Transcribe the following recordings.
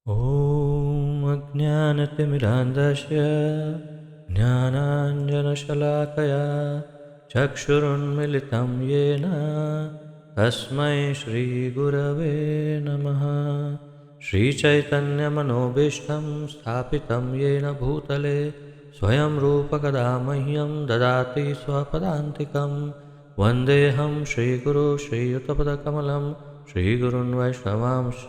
ॐ अज्ञानतिमिरान्धस्य ज्ञानाञ्जनशलाकया चक्षुरुन्मिलितं येन तस्मै श्रीगुरवे नमः। श्रीचैतन्यमनोभीष्टं स्थापितं येन भूतले स्वयं रूपकदा मह्यं ददाति स्वपदान्तिकं। वन्देऽहं श्रीगुरो श्रीयुतपदकमलं श्रीगुरुन् वैष्णवांश्च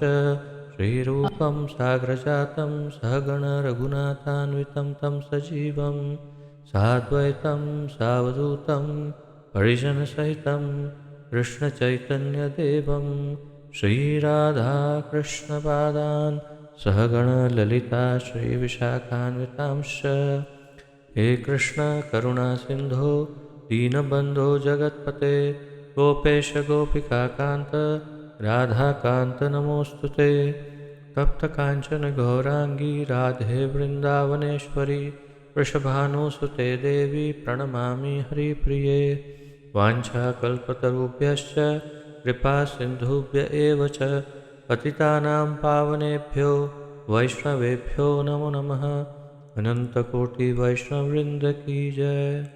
श्रीरूपं साग्रजातं सहगण रघुनाथान्वितं तं सजीवं साद्वैतं सावधूतं परिजनसहितं कृष्णचैतन्यदेवं श्रीराधाकृष्णपादान् सहगण ललिता श्रीविशाखान्वितांश्च। हे कृष्ण करुणा सिंधो दीनबंधो जगत्पते गोपेश गोपिकाकांत राधाकांत नमोस्तुते। तप्त कांचन गौरांगी राधे वृंदावनेश्वरी वृषभानुसुते देवी प्रणमामि हरिप्रिये। वाञ्छाकल्पतरुभ्यश्च कृपा सिन्धुभ्य एव च पतितानां पावनेभ्यो वैष्णवेभ्यो नमो नमः। अनन्तकोटिवैष्णववृन्द की जय।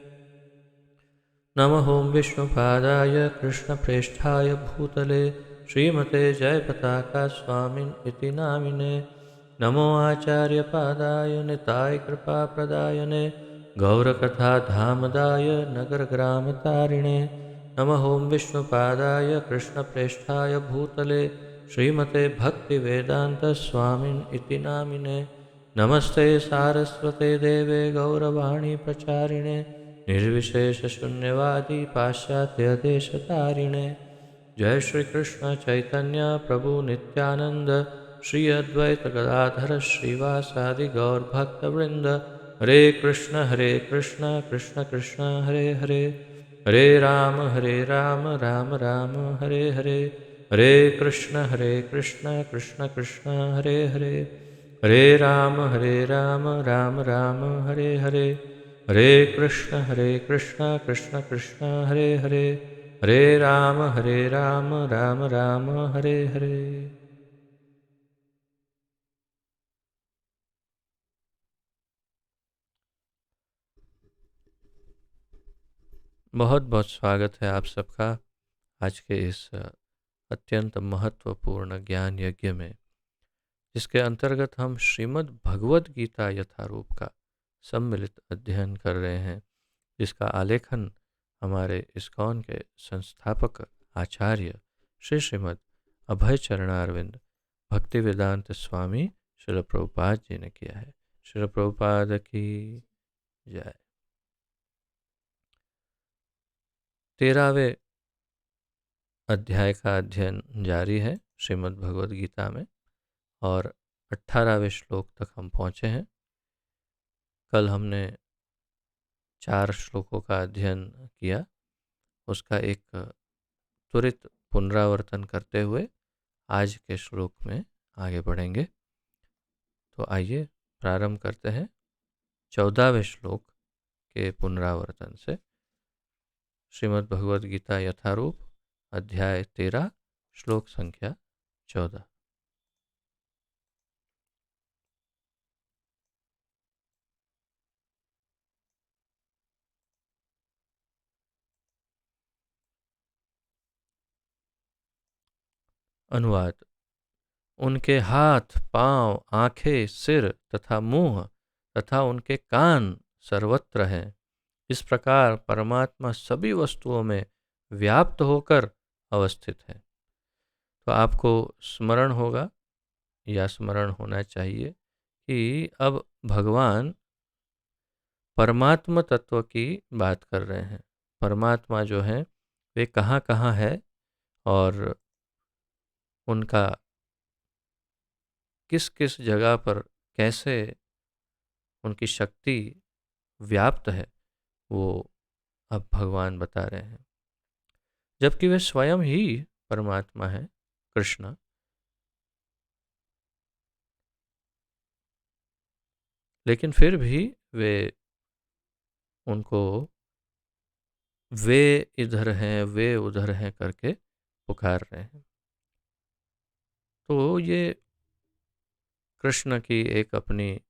नमः ओं विष्णुपादाय कृष्णप्रेष्ठाय भूतले श्रीमते जयपताका स्वामिन् इति नामिने। नमो आचार्यपादाय निताय कृपाप्रदायने गौरकथाधामदाय नगरग्रामतारिणे। नमः ओं विष्णुपादाय कृष्णप्रेष्ठाय भूतले श्रीमते भक्तिवेदान्तस्वामिन् इति नामिने। नमस्ते सारस्वते देवे गौरवाणी प्रचारिणे निर्विशेषशून्यवादी पाश्चात्यदेशतारिणे। जय श्री कृष्ण चैतन्य प्रभु नित्यानंद श्री अद्वैत गदाधर श्रीवासादि गौर भक्तवृंद। हरे कृष्ण कृष्ण कृष्ण हरे हरे हरे राम राम राम हरे हरे। हरे कृष्ण कृष्ण कृष्ण हरे हरे हरे राम राम राम हरे हरे। हरे कृष्ण कृष्ण कृष्ण हरे हरे हरे राम राम राम हरे हरे। बहुत बहुत स्वागत है आप सबका आज के इस अत्यंत महत्वपूर्ण ज्ञान यज्ञ में, जिसके अंतर्गत हम श्रीमद् भगवद गीता यथारूप का सम्मिलित अध्ययन कर रहे हैं, जिसका आलेखन हमारे इस्कॉन के संस्थापक आचार्य श्री श्रीमद् अभय चरणारविंद भक्तिवेदांत स्वामी श्रील प्रभुपाद जी ने किया है। श्रील प्रभुपाद की जय। 13वें अध्याय का अध्ययन जारी है श्रीमद् भगवद गीता में और 18वें श्लोक तक हम पहुँचे हैं। कल हमने 4 श्लोकों का अध्ययन किया, उसका एक त्वरित पुनरावर्तन करते हुए आज के श्लोक में आगे बढ़ेंगे। तो आइए प्रारंभ करते हैं 14वें श्लोक के पुनरावर्तन से। श्रीमद् भगवद गीता यथारूप अध्याय 13 श्लोक संख्या 14। अनुवाद। उनके हाथ पांव आंखें सिर तथा मुंह तथा उनके कान सर्वत्र हैं। इस प्रकार परमात्मा सभी वस्तुओं में व्याप्त होकर अवस्थित है। तो आपको स्मरण होगा या स्मरण होना चाहिए कि अब भगवान परमात्मा तत्व की बात कर रहे हैं। परमात्मा जो है वे कहाँ कहाँ है और उनका किस किस जगह पर कैसे उनकी शक्ति व्याप्त है, वो अब भगवान बता रहे हैं। जबकि वे स्वयं ही परमात्मा है, कृष्ण। लेकिन फिर भी वे उनको वे इधर हैं वे उधर हैं करके पुकार रहे हैं। तो ये कृष्ण की एक अपनी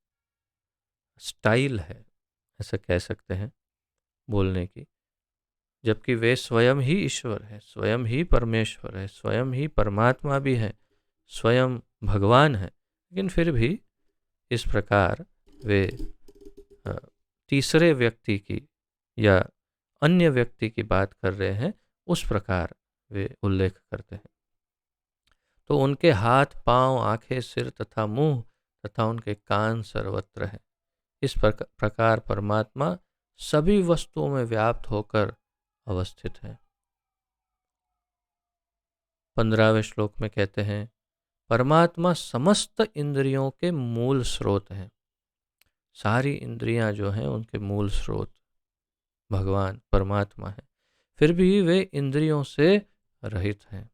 स्टाइल है, ऐसा कह सकते हैं, बोलने की, जबकि वे स्वयं ही ईश्वर है, स्वयं ही परमेश्वर है, स्वयं ही परमात्मा भी है, स्वयं भगवान है, लेकिन फिर भी इस प्रकार वे अ, तीसरे व्यक्ति की या अन्य व्यक्ति की बात कर रहे हैं, उस प्रकार वे उल्लेख करते हैं। तो उनके हाथ, पांव, आंखें, सिर तथा मुंह तथा उनके कान सर्वत्र हैं। इस प्रकार परमात्मा सभी वस्तुओं में व्याप्त होकर अवस्थित है। 15वें श्लोक में कहते हैं, परमात्मा समस्त इंद्रियों के मूल स्रोत हैं। सारी इंद्रियां जो हैं उनके मूल स्रोत भगवान परमात्मा है, फिर भी वे इंद्रियों से रहित हैं।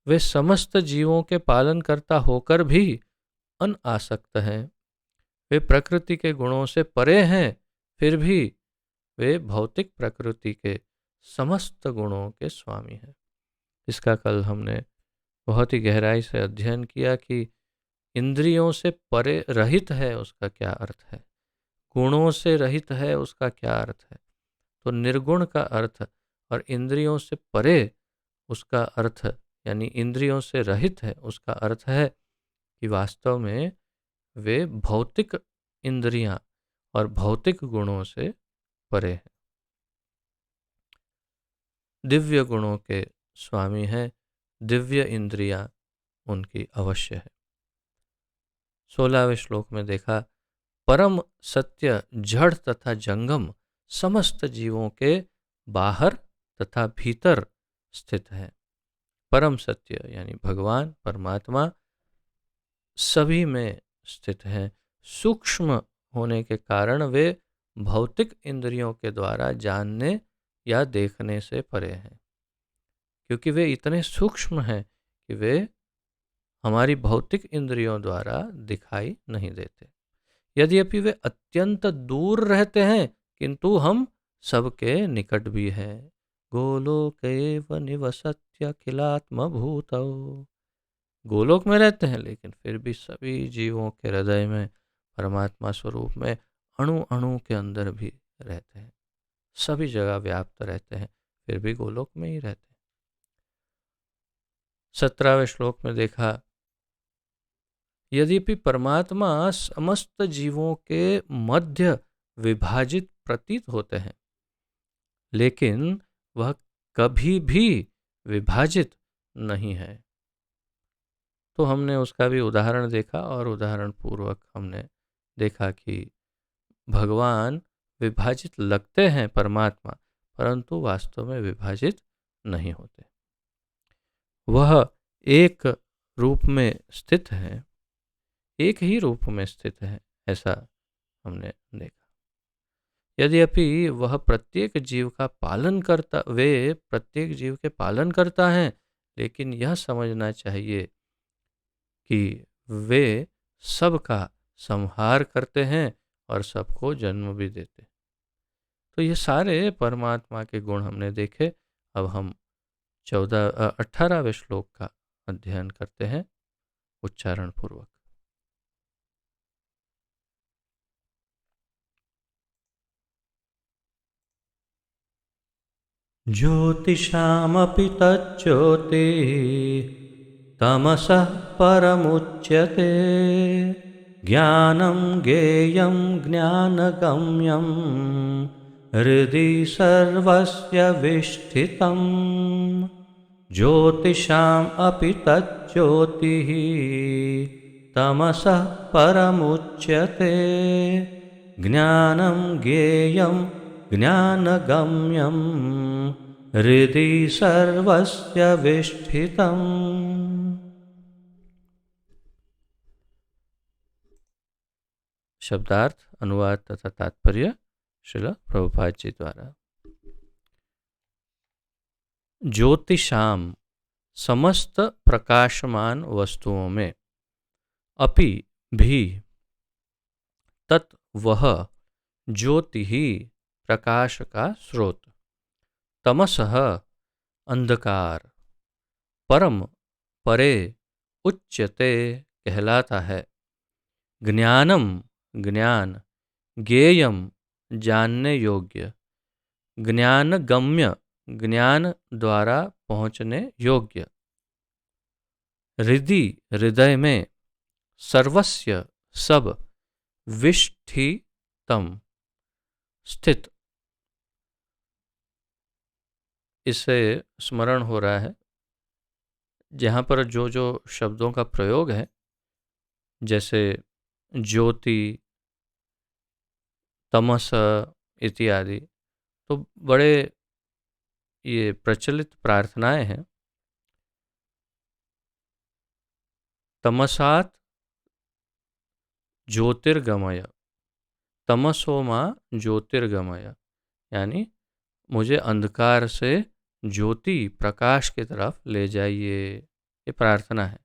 वे समस्त जीवों के पालन करता होकर भी अनासक्त हैं। वे प्रकृति के गुणों से परे हैं, फिर भी वे भौतिक प्रकृति के समस्त गुणों के स्वामी हैं। इसका कल हमने बहुत ही गहराई से अध्ययन किया कि इंद्रियों से परे रहित है उसका क्या अर्थ है, गुणों से रहित है उसका क्या अर्थ है। तो निर्गुण का अर्थ और इंद्रियों से परे उसका अर्थ, यानी इंद्रियों से रहित है, उसका अर्थ है कि वास्तव में वे भौतिक इंद्रियां और भौतिक गुणों से परे हैं, दिव्य गुणों के स्वामी हैं, दिव्य इंद्रियां उनकी अवश्य है। 16वें श्लोक में देखा, परम सत्य जड़ तथा जंगम समस्त जीवों के बाहर तथा भीतर स्थित है। परम सत्य यानी भगवान परमात्मा सभी में स्थित हैं। सूक्ष्म होने के कारण वे भौतिक इंद्रियों के द्वारा जानने या देखने से परे हैं, क्योंकि वे इतने सूक्ष्म हैं कि वे हमारी भौतिक इंद्रियों द्वारा दिखाई नहीं देते। यद्यपि वे अत्यंत दूर रहते हैं, किंतु हम सबके निकट भी हैं। गोलोकैव निवसत्यखिलात्म भूतौ, गोलोक में रहते हैं लेकिन फिर भी सभी जीवों के हृदय में परमात्मा स्वरूप में अणु अणु के अंदर भी रहते हैं, सभी जगह व्याप्त रहते हैं, फिर भी गोलोक में ही रहते हैं। 17वें श्लोक में देखा, यद्यपि परमात्मा समस्त जीवों के मध्य विभाजित प्रतीत होते हैं, लेकिन वह कभी भी विभाजित नहीं है। तो हमने उसका भी उदाहरण देखा और उदाहरण पूर्वक हमने देखा कि भगवान विभाजित लगते हैं परमात्मा, परंतु वास्तव में विभाजित नहीं होते। वह एक रूप में स्थित है, एक ही रूप में स्थित है, ऐसा हमने देखा। यद्यपि वह प्रत्येक जीव का पालन करता, वे प्रत्येक जीव के पालन करता है, लेकिन यह समझना चाहिए कि वे सबका संहार करते हैं और सबको जन्म भी देते। तो ये सारे परमात्मा के गुण हमने देखे। अब हम 18वें श्लोक का अध्ययन करते हैं उच्चारण पूर्वक। ज्योतिषामपि तज्ज्योति तमसः परमुच्यते, ज्ञानं ज्ञेयं ज्ञानगम्यं हृदि सर्वस्य विष्ठितं। ज्योतिषाम् अपि तज्ज्योतिः तमसः परमुच्यते, ज्ञानं ज्ञेयं ज्ञानगम्यं हृदि सर्वस्य विष्ठितम्। शब्दार्थ, अनुवाद तथा तात्पर्य श्रील प्रभुपाद जी द्वारा। ज्योतिषाम समस्त प्रकाशमान वस्तुओं में, अपि भी, तत् वह ज्योति ही प्रकाश का स्रोत, तमसः अंधकार, परम परे, उच्यते कहलाता है। ज्ञानम ज्ञान, ज्ञेयम जानने योग्य, ज्ञान गम्य ज्ञान द्वारा पहुँचने योग्य, हृदि हृदय में, सर्वस्य सब, विष्ठितम स्थित। इससे स्मरण हो रहा है जहाँ पर जो जो शब्दों का प्रयोग है, जैसे ज्योति, तमस इत्यादि, तो बड़े ये प्रचलित प्रार्थनाएं हैं। तमसात ज्योतिर्गमय, तमसो माँ ज्योतिर्गमय, यानी मुझे अंधकार से ज्योति प्रकाश की तरफ ले जाइए, ये प्रार्थना है।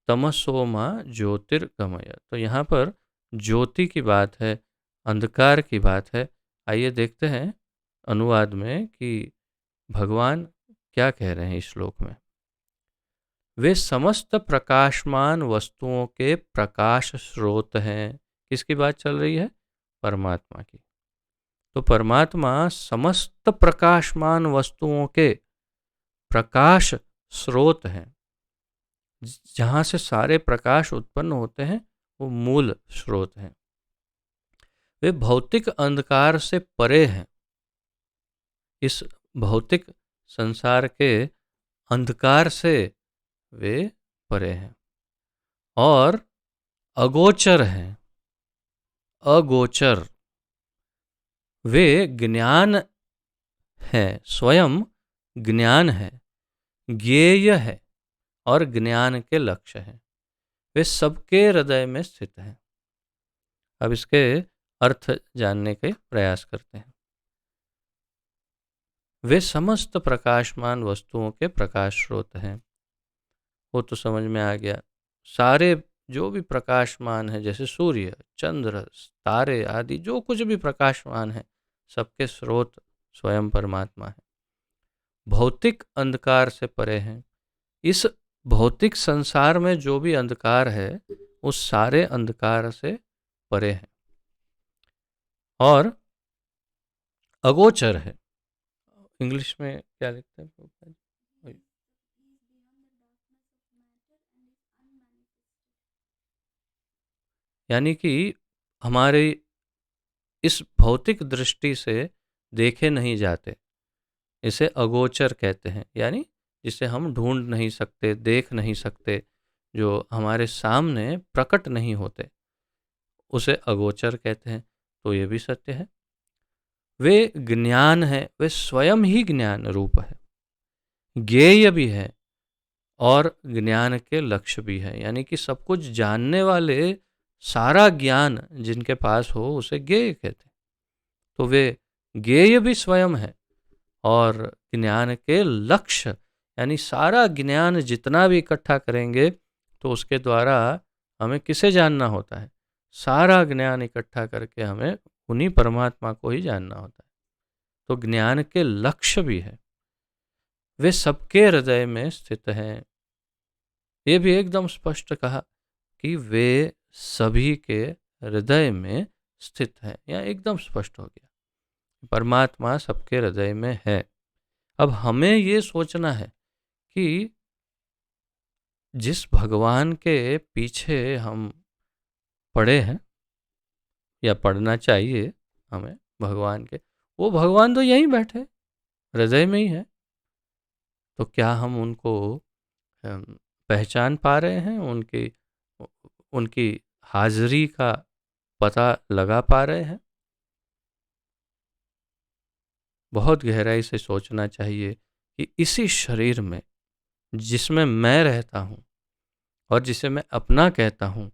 तमसो माँ ज्योतिर्गमय, तो यहाँ पर ज्योति की बात है, अंधकार की बात है। आइए देखते हैं अनुवाद में कि भगवान क्या कह रहे हैं इस श्लोक में। वे समस्त प्रकाशमान वस्तुओं के प्रकाश स्रोत हैं। किसकी बात चल रही है? परमात्मा की। तो परमात्मा समस्त प्रकाशमान वस्तुओं के प्रकाश स्रोत हैं। जहाँ से सारे प्रकाश उत्पन्न होते हैं वो मूल स्रोत हैं। वे भौतिक अंधकार से परे हैं। इस भौतिक संसार के अंधकार से वे परे हैं और अगोचर हैं। अगोचर, वे ज्ञान है, स्वयं ज्ञान है, ज्ञेय है और ज्ञान के लक्ष्य हैं। वे सबके हृदय में स्थित हैं। अब इसके अर्थ जानने के प्रयास करते हैं। वे समस्त प्रकाशमान वस्तुओं के प्रकाश स्रोत हैं, वो तो समझ में आ गया। सारे जो भी प्रकाशमान है, जैसे सूर्य, चंद्र, तारे आदि जो कुछ भी प्रकाशमान है, सबके स्रोत स्वयं परमात्मा है। भौतिक अंधकार से परे हैं। इस भौतिक संसार में जो भी अंधकार है, उस सारे अंधकार से परे है और अगोचर है। इंग्लिश में क्या लिखते हैं? यानी कि हमारे इस भौतिक दृष्टि से देखे नहीं जाते, इसे अगोचर कहते हैं। यानी जिसे हम ढूंढ नहीं सकते, देख नहीं सकते, जो हमारे सामने प्रकट नहीं होते, उसे अगोचर कहते हैं। तो ये भी सत्य है। वे ज्ञान है, वे स्वयं ही ज्ञान रूप है, ज्ञेय भी है और ज्ञान के लक्ष्य भी है। यानी कि सब कुछ जानने वाले, सारा ज्ञान जिनके पास हो उसे ज्ञेय कहते हैं। तो वे ज्ञेय भी स्वयं है और ज्ञान के लक्ष्य, यानी सारा ज्ञान जितना भी इकट्ठा करेंगे तो उसके द्वारा हमें किसे जानना होता है? सारा ज्ञान इकट्ठा करके हमें उन्हीं परमात्मा को ही जानना होता है। तो ज्ञान के लक्ष्य भी है। वे सबके हृदय में स्थित हैं। ये भी एकदम स्पष्ट कहा कि वे सभी के हृदय में स्थित हैं। यह एकदम स्पष्ट हो गया, परमात्मा सबके हृदय में है। अब हमें ये सोचना है कि जिस भगवान के पीछे हम पड़े हैं या पढ़ना चाहिए हमें भगवान के, वो भगवान तो यहीं बैठे, हृदय में ही है। तो क्या हम उनको पहचान पा रहे हैं? उनकी उनकी हाजिरी का पता लगा पा रहे हैं? बहुत गहराई से सोचना चाहिए कि इसी शरीर में जिसमें मैं रहता हूँ और जिसे मैं अपना कहता हूँ,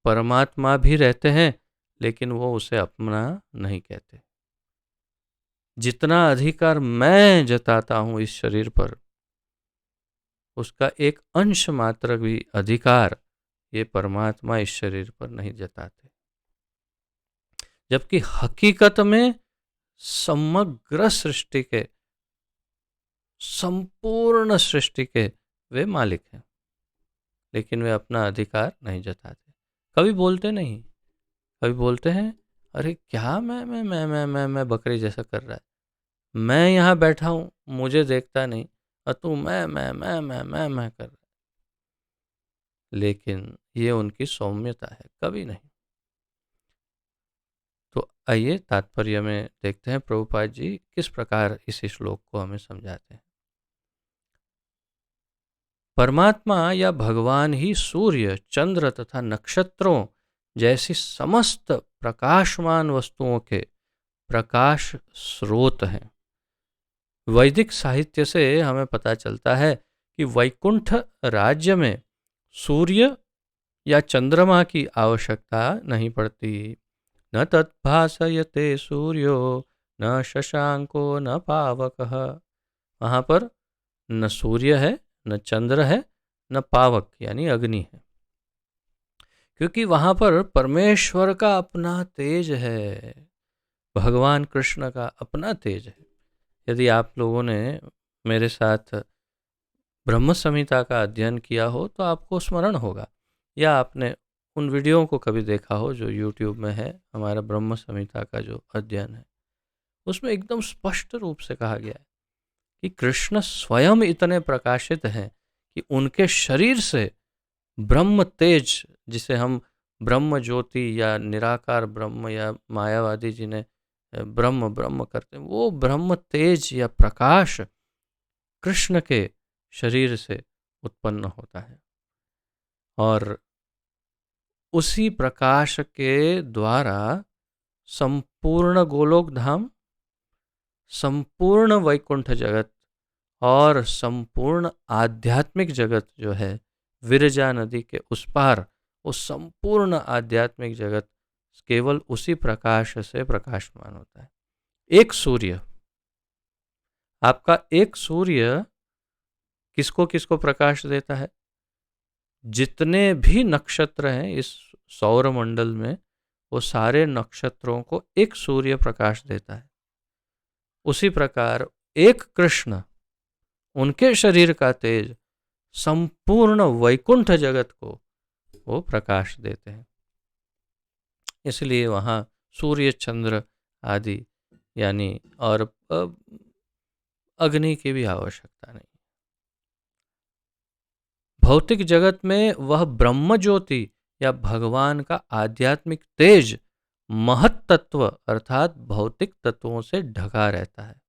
परमात्मा भी रहते हैं, लेकिन वो उसे अपना नहीं कहते। जितना अधिकार मैं जताता हूँ इस शरीर पर, उसका एक अंश मात्र भी अधिकार ये परमात्मा इस शरीर पर नहीं जताते। जबकि हकीकत में समग्र सृष्टि के, संपूर्ण सृष्टि के वे मालिक हैं। लेकिन वे अपना अधिकार नहीं जताते। कभी बोलते नहीं, कभी बोलते हैं अरे क्या मैं बकरी जैसा कर रहा है, मैं यहाँ बैठा हूँ मुझे देखता नहीं, और तू मैं कर रहा है। लेकिन ये उनकी सौम्यता है, कभी नहीं। तो आइए तात्पर्य में देखते हैं प्रभुपाद जी किस प्रकार इस श्लोक को हमें समझाते हैं। परमात्मा या भगवान ही सूर्य, चंद्र तथा नक्षत्रों जैसी समस्त प्रकाशमान वस्तुओं के प्रकाश स्रोत हैं। वैदिक साहित्य से हमें पता चलता है कि वैकुंठ राज्य में सूर्य या चंद्रमा की आवश्यकता नहीं पड़ती। न तद्भासयते सूर्यो न शशांको न पावकः। वहाँ पर न सूर्य है, न चंद्र है, न पावक यानी अग्नि है, क्योंकि वहाँ पर परमेश्वर का अपना तेज है, भगवान कृष्ण का अपना तेज है। यदि आप लोगों ने मेरे साथ ब्रह्म संहिता का अध्ययन किया हो तो आपको स्मरण होगा, या आपने उन वीडियो को कभी देखा हो जो YouTube में है, हमारा ब्रह्म संहिता का जो अध्ययन है, उसमें एकदम स्पष्ट रूप से कहा गया है कि कृष्ण स्वयं इतने प्रकाशित हैं कि उनके शरीर से ब्रह्म तेज, जिसे हम ब्रह्म ज्योति या निराकार ब्रह्म या मायावादी जी ने ब्रह्म ब्रह्म करते हैं, वो ब्रह्म तेज या प्रकाश कृष्ण के शरीर से उत्पन्न होता है। और उसी प्रकाश के द्वारा संपूर्ण गोलोक धाम, संपूर्ण वैकुंठ जगत और संपूर्ण आध्यात्मिक जगत जो है विरजा नदी के उस पार, वो संपूर्ण आध्यात्मिक जगत केवल उसी प्रकाश से प्रकाशमान होता है। एक सूर्य, आपका एक सूर्य किसको किसको प्रकाश देता है? जितने भी नक्षत्र हैं इस सौर मंडल में, वो सारे नक्षत्रों को एक सूर्य प्रकाश देता है। उसी प्रकार एक कृष्ण, उनके शरीर का तेज संपूर्ण वैकुंठ जगत को वो प्रकाश देते हैं। इसलिए वहाँ सूर्य चंद्र आदि यानी और अग्नि की भी आवश्यकता नहीं। भौतिक जगत में वह ब्रह्म ज्योति या भगवान का आध्यात्मिक तेज महत तत्व अर्थात भौतिक तत्वों से ढका रहता है।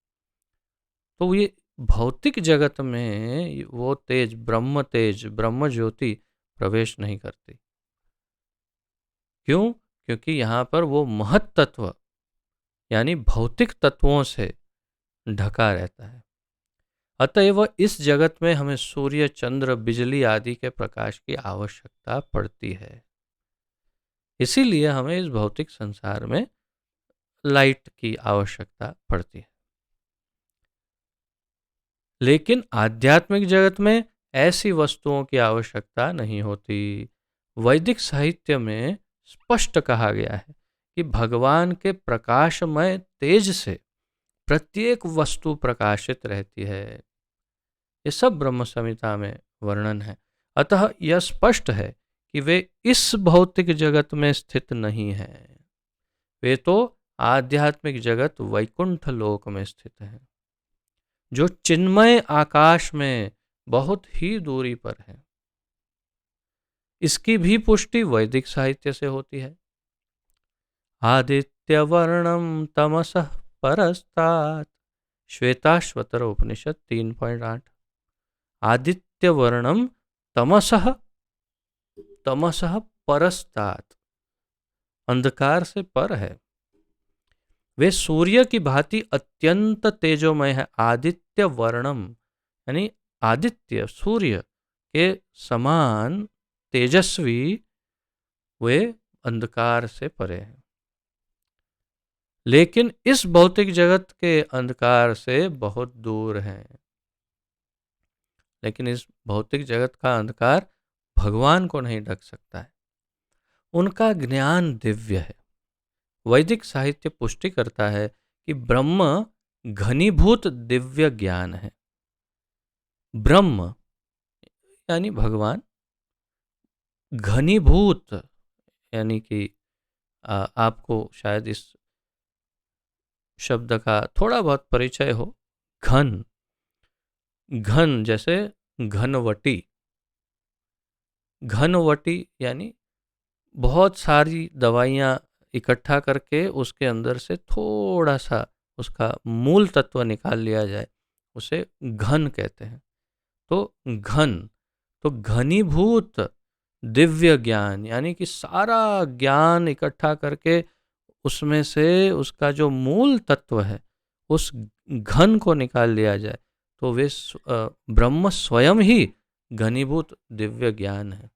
तो ये भौतिक जगत में वो तेज ब्रह्म ज्योति प्रवेश नहीं करती। क्यों? क्योंकि यहाँ पर वो महत तत्व यानी भौतिक तत्वों से ढका रहता है। अतएव इस जगत में हमें सूर्य चंद्र बिजली आदि के प्रकाश की आवश्यकता पड़ती है। इसीलिए हमें इस भौतिक संसार में लाइट की आवश्यकता पड़ती है। लेकिन आध्यात्मिक जगत में ऐसी वस्तुओं की आवश्यकता नहीं होती। वैदिक साहित्य में स्पष्ट कहा गया है कि भगवान के प्रकाशमय तेज से प्रत्येक वस्तु प्रकाशित रहती है। ये सब ब्रह्म संहिता में वर्णन है। अतः यह स्पष्ट है कि वे इस भौतिक जगत में स्थित नहीं हैं, वे तो आध्यात्मिक जगत वैकुंठ लोक में स्थित हैं, जो चिन्मय आकाश में बहुत ही दूरी पर है। इसकी भी पुष्टि वैदिक साहित्य से होती है। आदित्य वर्णम तमसः परस्तात्, श्वेताश्वतर उपनिषद 3.8। आदित्य वर्णम तमसः परस्तात्, अंधकार से पर है। वे सूर्य की भांति अत्यंत तेजोमय है। आदित्य वर्णम यानी आदित्य सूर्य के समान तेजस्वी, वे अंधकार से परे हैं। लेकिन इस भौतिक जगत के अंधकार से बहुत दूर हैं। लेकिन इस भौतिक जगत का अंधकार भगवान को नहीं ढक सकता है। उनका ज्ञान दिव्य है। वैदिक साहित्य पुष्टि करता है कि ब्रह्म घनीभूत दिव्य ज्ञान है। ब्रह्म यानी भगवान, घनीभूत, यानी कि आपको शायद इस शब्द का थोड़ा बहुत परिचय हो। घन, घन जैसे घनवटी, घनवटी यानी बहुत सारी दवाइयाँ इकट्ठा करके उसके अंदर से थोड़ा सा उसका मूल तत्व निकाल लिया जाए, उसे घन कहते हैं। तो घन, तो घनीभूत दिव्य ज्ञान, यानी कि सारा ज्ञान इकट्ठा करके उसमें से उसका जो मूल तत्व है उस घन को निकाल लिया जाए, तो वे ब्रह्म स्वयं ही घनीभूत दिव्य ज्ञान है।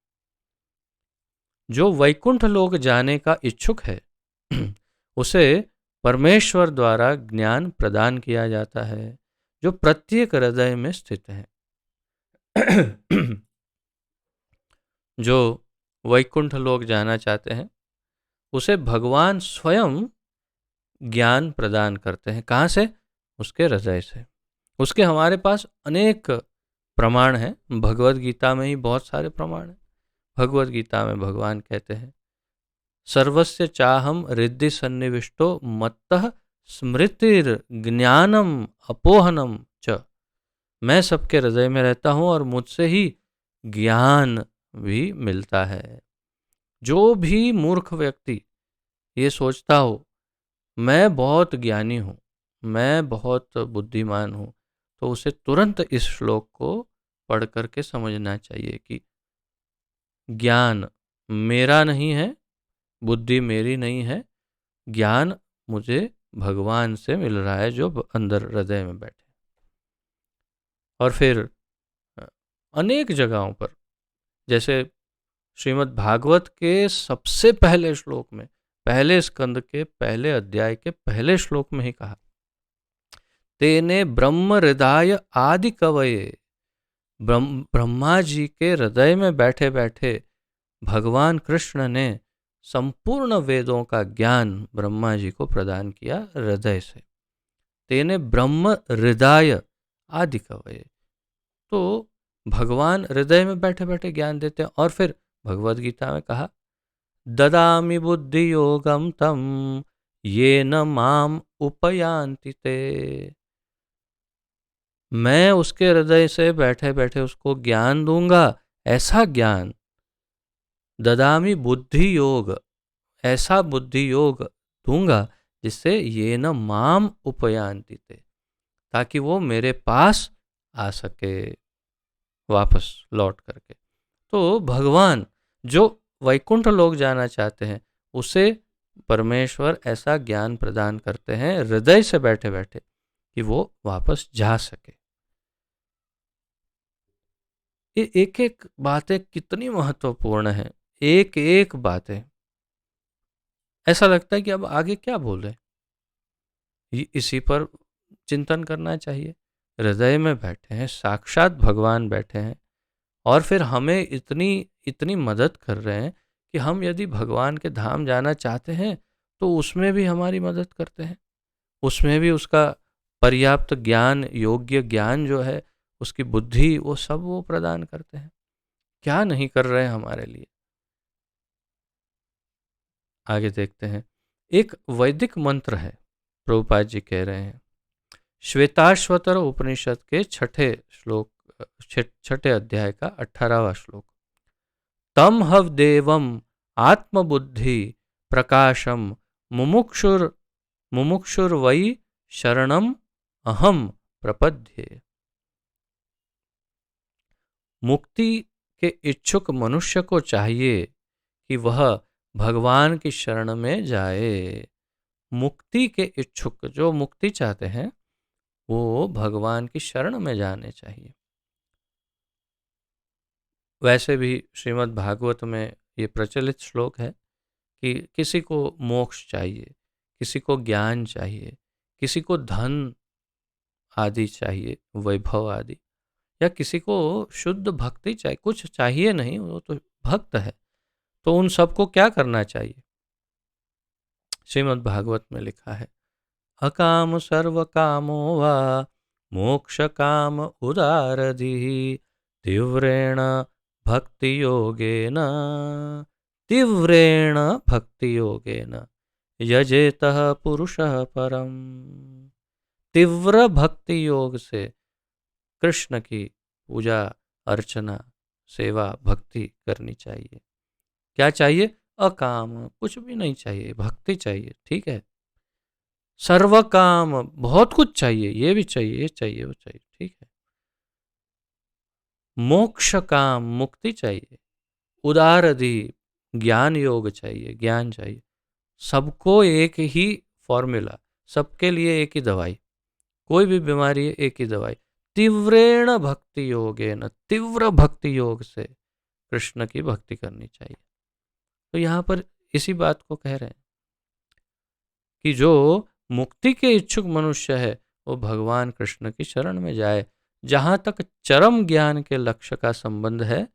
जो वैकुंठ लोक जाने का इच्छुक है उसे परमेश्वर द्वारा ज्ञान प्रदान किया जाता है, जो प्रत्येक हृदय में स्थित है। जो वैकुंठ लोक जाना चाहते हैं उसे भगवान स्वयं ज्ञान प्रदान करते हैं। कहाँ से? उसके हृदय से। उसके हमारे पास अनेक प्रमाण हैं, भगवत गीता में ही बहुत सारे प्रमाण हैं। भगवत गीता में भगवान कहते हैं, सर्वस्य चाहम रिद्धि सन्निविष्टो मत्तः स्मृतिर ज्ञानम अपोहनम च। मैं सबके हृदय में रहता हूँ और मुझसे ही ज्ञान भी मिलता है। जो भी मूर्ख व्यक्ति ये सोचता हो मैं बहुत ज्ञानी हूँ, मैं बहुत बुद्धिमान हूँ, तो उसे तुरंत इस श्लोक को पढ़ करके समझना चाहिए कि ज्ञान मेरा नहीं है, बुद्धि मेरी नहीं है, ज्ञान मुझे भगवान से मिल रहा है जो अंदर हृदय में बैठे। और फिर अनेक जगहों पर, जैसे श्रीमद् भागवत के सबसे पहले श्लोक में, पहले स्कंद के पहले अध्याय के पहले श्लोक में ही कहा, तेने ब्रह्म हृदय आदि कवये, ब्रह्मा जी के हृदय में बैठे बैठे भगवान कृष्ण ने संपूर्ण वेदों का ज्ञान ब्रह्मा जी को प्रदान किया हृदय से। तेने ब्रह्म हृदय आदि कवये, तो भगवान हृदय में बैठे बैठे ज्ञान देते हैं। और फिर भगवद गीता में कहा, ददामि बुद्धि योगम तम ये न माम उपयांति ते। मैं उसके हृदय से बैठे बैठे उसको ज्ञान दूंगा, ऐसा ज्ञान, ददामि बुद्धि योग, ऐसा बुद्धि योग दूंगा जिससे ये न माम उपयांति ते, ताकि वो मेरे पास आ सके वापस लौट करके। तो भगवान जो वैकुंठ लोक जाना चाहते हैं उसे परमेश्वर ऐसा ज्ञान प्रदान करते हैं हृदय से बैठे बैठे कि वो वापस जा सके। ये एक एक बातें कितनी महत्वपूर्ण है, एक एक बातें। ऐसा लगता है कि अब आगे क्या बोले, इसी पर चिंतन करना चाहिए। हृदय में बैठे हैं, साक्षात भगवान बैठे हैं, और फिर हमें इतनी इतनी मदद कर रहे हैं कि हम यदि भगवान के धाम जाना चाहते हैं तो उसमें भी हमारी मदद करते हैं, उसमें भी उसका पर्याप्त ज्ञान, योग्य ज्ञान जो है, उसकी बुद्धि, वो सब वो प्रदान करते हैं। क्या नहीं कर रहे हैं हमारे लिए। आगे देखते हैं, एक वैदिक मंत्र है, प्रभुपाद जी कह रहे हैं, श्वेताश्वतर उपनिषद के छठे श्लोक, छठे अध्याय का 18वां श्लोक, तम हव देवम आत्मबुद्धि प्रकाशम मुमुक्षुर मुमुक्षुर्वै शरणम अहम प्रपद्ये। मुक्ति के इच्छुक मनुष्य को चाहिए कि वह भगवान की शरण में जाए। मुक्ति के इच्छुक, जो मुक्ति चाहते हैं, वो भगवान की शरण में जाने चाहिए। वैसे भी श्रीमद् भागवत में ये प्रचलित श्लोक है कि किसी को मोक्ष चाहिए, किसी को ज्ञान चाहिए, किसी को धन आदि चाहिए, वैभव आदि, या किसी को शुद्ध भक्ति चाहिए, कुछ चाहिए नहीं, वो तो भक्त है, तो उन सबको क्या करना चाहिए? श्रीमद् भागवत में लिखा है, अकाम सर्व कामो वा मोक्ष काम उदारधि तीव्रेण भक्ति योगेन तीव्रेण भक्ति योगेन यजेतः पुरुषः परम। तीव्र भक्ति योग से कृष्ण की पूजा अर्चना सेवा भक्ति करनी चाहिए। क्या चाहिए? अकाम, कुछ भी नहीं चाहिए, भक्ति चाहिए, ठीक है। सर्व काम, बहुत कुछ चाहिए, ये भी चाहिए, ये चाहिए, वो चाहिए, ठीक है। मोक्ष काम, मुक्ति चाहिए। उदारधि, ज्ञान योग चाहिए, ज्ञान चाहिए। सबको एक ही फॉर्मूला, सबके लिए एक ही दवाई, कोई भी बीमारी है एक ही दवाई। तीव्रेण भक्ति योगेन, तीव्र भक्ति योग से कृष्ण की भक्ति करनी चाहिए। तो यहाँ पर इसी बात को कह रहे हैं कि जो मुक्ति के इच्छुक मनुष्य है वो भगवान कृष्ण की शरण में जाए। जहाँ तक चरम ज्ञान के लक्ष्य का संबंध है,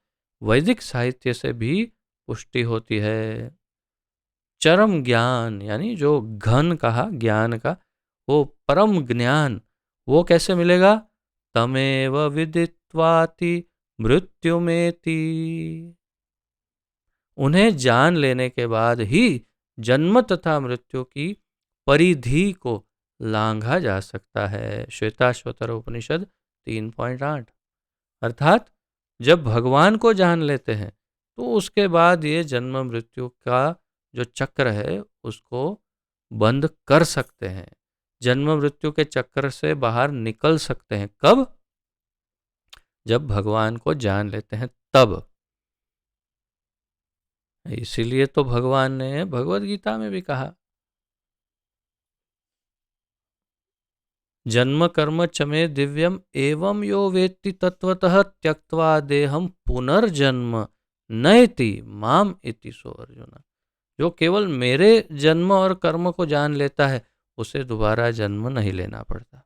वैदिक साहित्य से भी पुष्टि होती है। चरम ज्ञान यानी जो घन कहा ज्ञान का, वो परम ज्ञान, वो कैसे मिलेगा? तमेव विदित्वाति मृत्युमेति। उन्हें जान लेने के बाद ही जन्म तथा मृत्यु की परिधि को लांघा जा सकता है। श्वेताश्वतर उपनिषद 3.8। अर्थात जब भगवान को जान लेते हैं तो उसके बाद ये जन्म मृत्यु का जो चक्र है उसको बंद कर सकते हैं। जन्म मृत्यु के चक्र से बाहर निकल सकते हैं। कब? जब भगवान को जान लेते हैं तब। इसीलिए तो भगवान ने भगवद गीता में भी कहा, जन्म कर्म चमे दिव्यम एवं यो वेत्ति तत्वतः त्यक्त्वा देहम पुनर्जन्म नयति माम इति सो अर्जुन। जो केवल मेरे जन्म और कर्म को जान लेता है उसे दोबारा जन्म नहीं लेना पड़ता।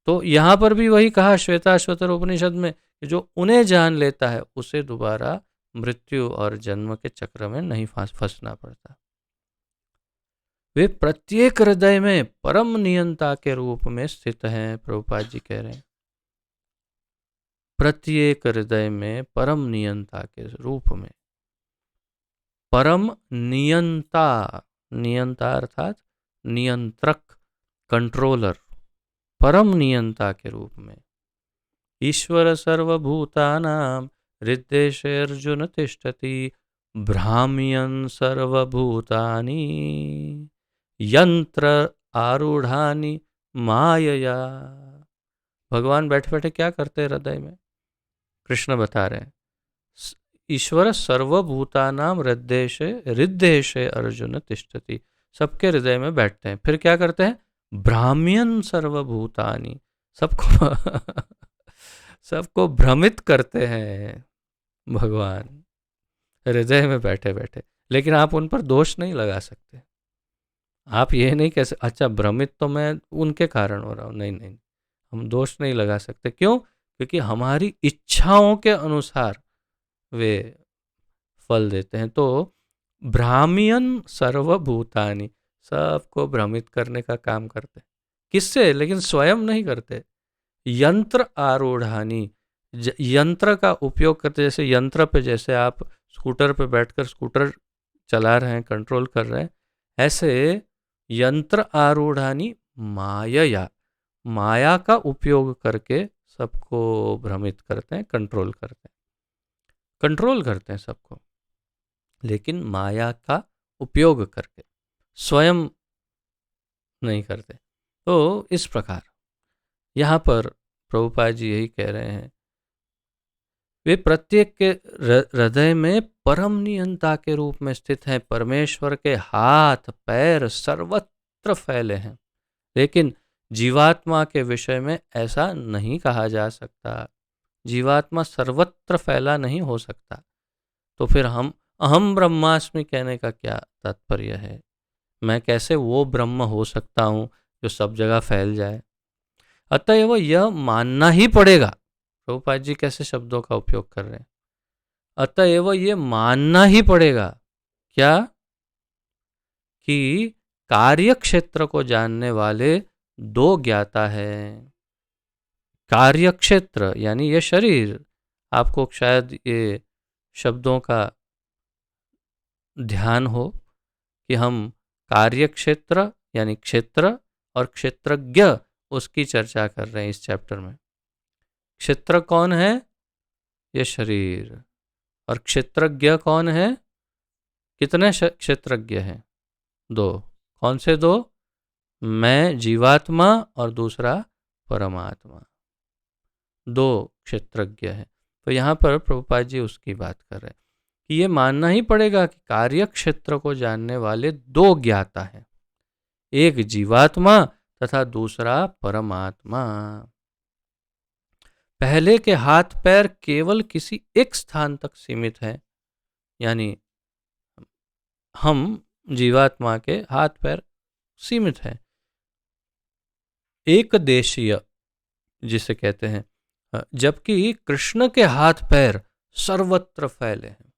तो यहां पर भी वही कहा श्वेताश्वतर उपनिषद में कि जो उन्हें जान लेता है उसे दोबारा मृत्यु और जन्म के चक्र में नहीं फंसना पड़ता। वे प्रत्येक हृदय में परम नियंता के रूप में स्थित हैं। प्रभुपाद जी कह रहे हैं प्रत्येक हृदय में परम नियंता के रूप में। परम नियंता, नियंता अर्थात नियंत्रक, कंट्रोलर, परम नियंता के रूप में। ईश्वर सर्वभूतानां हृद्देशे अर्जुन तिष्ठति भ्राम्यन् सर्वभूतानि यंत्र आरूढ़ानि मायया। भगवान बैठे बैठे क्या करते हैं हृदय में? कृष्ण बता रहे हैं, ईश्वर सर्वभूतानां हृद्देशे अर्जुन तिष्ठति। सबके हृदय में बैठते हैं, फिर क्या करते हैं? भ्राम्यन् सर्वभूतानि, सबको सबको भ्रमित करते हैं भगवान हृदय में बैठे बैठे। लेकिन आप उन पर दोष नहीं लगा सकते। आप ये नहीं कह सकते अच्छा भ्रमित तो मैं उनके कारण हो रहा हूँ, नहीं नहीं, हम दोष नहीं लगा सकते। क्यों? क्योंकि हमारी इच्छाओं के अनुसार वे फल देते हैं। तो भ्राम्यन् सर्वभूतानि, सबको भ्रमित करने का काम करते हैं। किससे? लेकिन स्वयं नहीं करते। यंत्र आरूढ़ानि, यंत्र का उपयोग करते, जैसे यंत्र पे, जैसे आप स्कूटर पे बैठकर स्कूटर चला रहे हैं, कंट्रोल कर रहे हैं, ऐसे यंत्र आरूढ़ानि मायया, माया का उपयोग करके सबको भ्रमित करते हैं, कंट्रोल करते हैं सबको, लेकिन माया का उपयोग करके, स्वयं नहीं करते। तो इस प्रकार यहाँ पर प्रभुपाद जी यही कह रहे हैं, वे प्रत्येक के हृदय में परम नियंता के रूप में स्थित हैं। परमेश्वर के हाथ पैर सर्वत्र फैले हैं। लेकिन जीवात्मा के विषय में ऐसा नहीं कहा जा सकता। जीवात्मा सर्वत्र फैला नहीं हो सकता। तो फिर हम अहम ब्रह्मास्मि कहने का क्या तात्पर्य है? मैं कैसे वो ब्रह्म हो सकता हूँ जो सब जगह फैल जाए? अतएव यह मानना ही पड़ेगा। प्रभुपाद जी कैसे शब्दों का उपयोग कर रहे हैं? अतएव ये मानना ही पड़ेगा क्या? कि कार्य क्षेत्र को जानने वाले दो ज्ञाता हैं। कार्य क्षेत्र यानी ये शरीर, आपको शायद ये शब्दों का ध्यान हो कि हम कार्य क्षेत्र यानी क्षेत्र और क्षेत्रज्ञ उसकी चर्चा कर रहे हैं इस चैप्टर में। क्षेत्र कौन है? ये शरीर। और क्षेत्रज्ञ कौन है? कितने क्षेत्रज्ञ हैं? दो। कौन से दो? मैं जीवात्मा और दूसरा परमात्मा। दो क्षेत्रज्ञ हैं। तो यहाँ पर प्रभुपाद जी उसकी बात कर रहे हैं कि ये मानना ही पड़ेगा कि कार्य क्षेत्र को जानने वाले दो ज्ञाता हैं, एक जीवात्मा तथा दूसरा परमात्मा। पहले के हाथ पैर केवल किसी एक स्थान तक सीमित है, यानी हम जीवात्मा के हाथ पैर सीमित हैं, एक देशीय जिसे कहते हैं, जबकि कृष्ण के हाथ पैर सर्वत्र फैले हैं।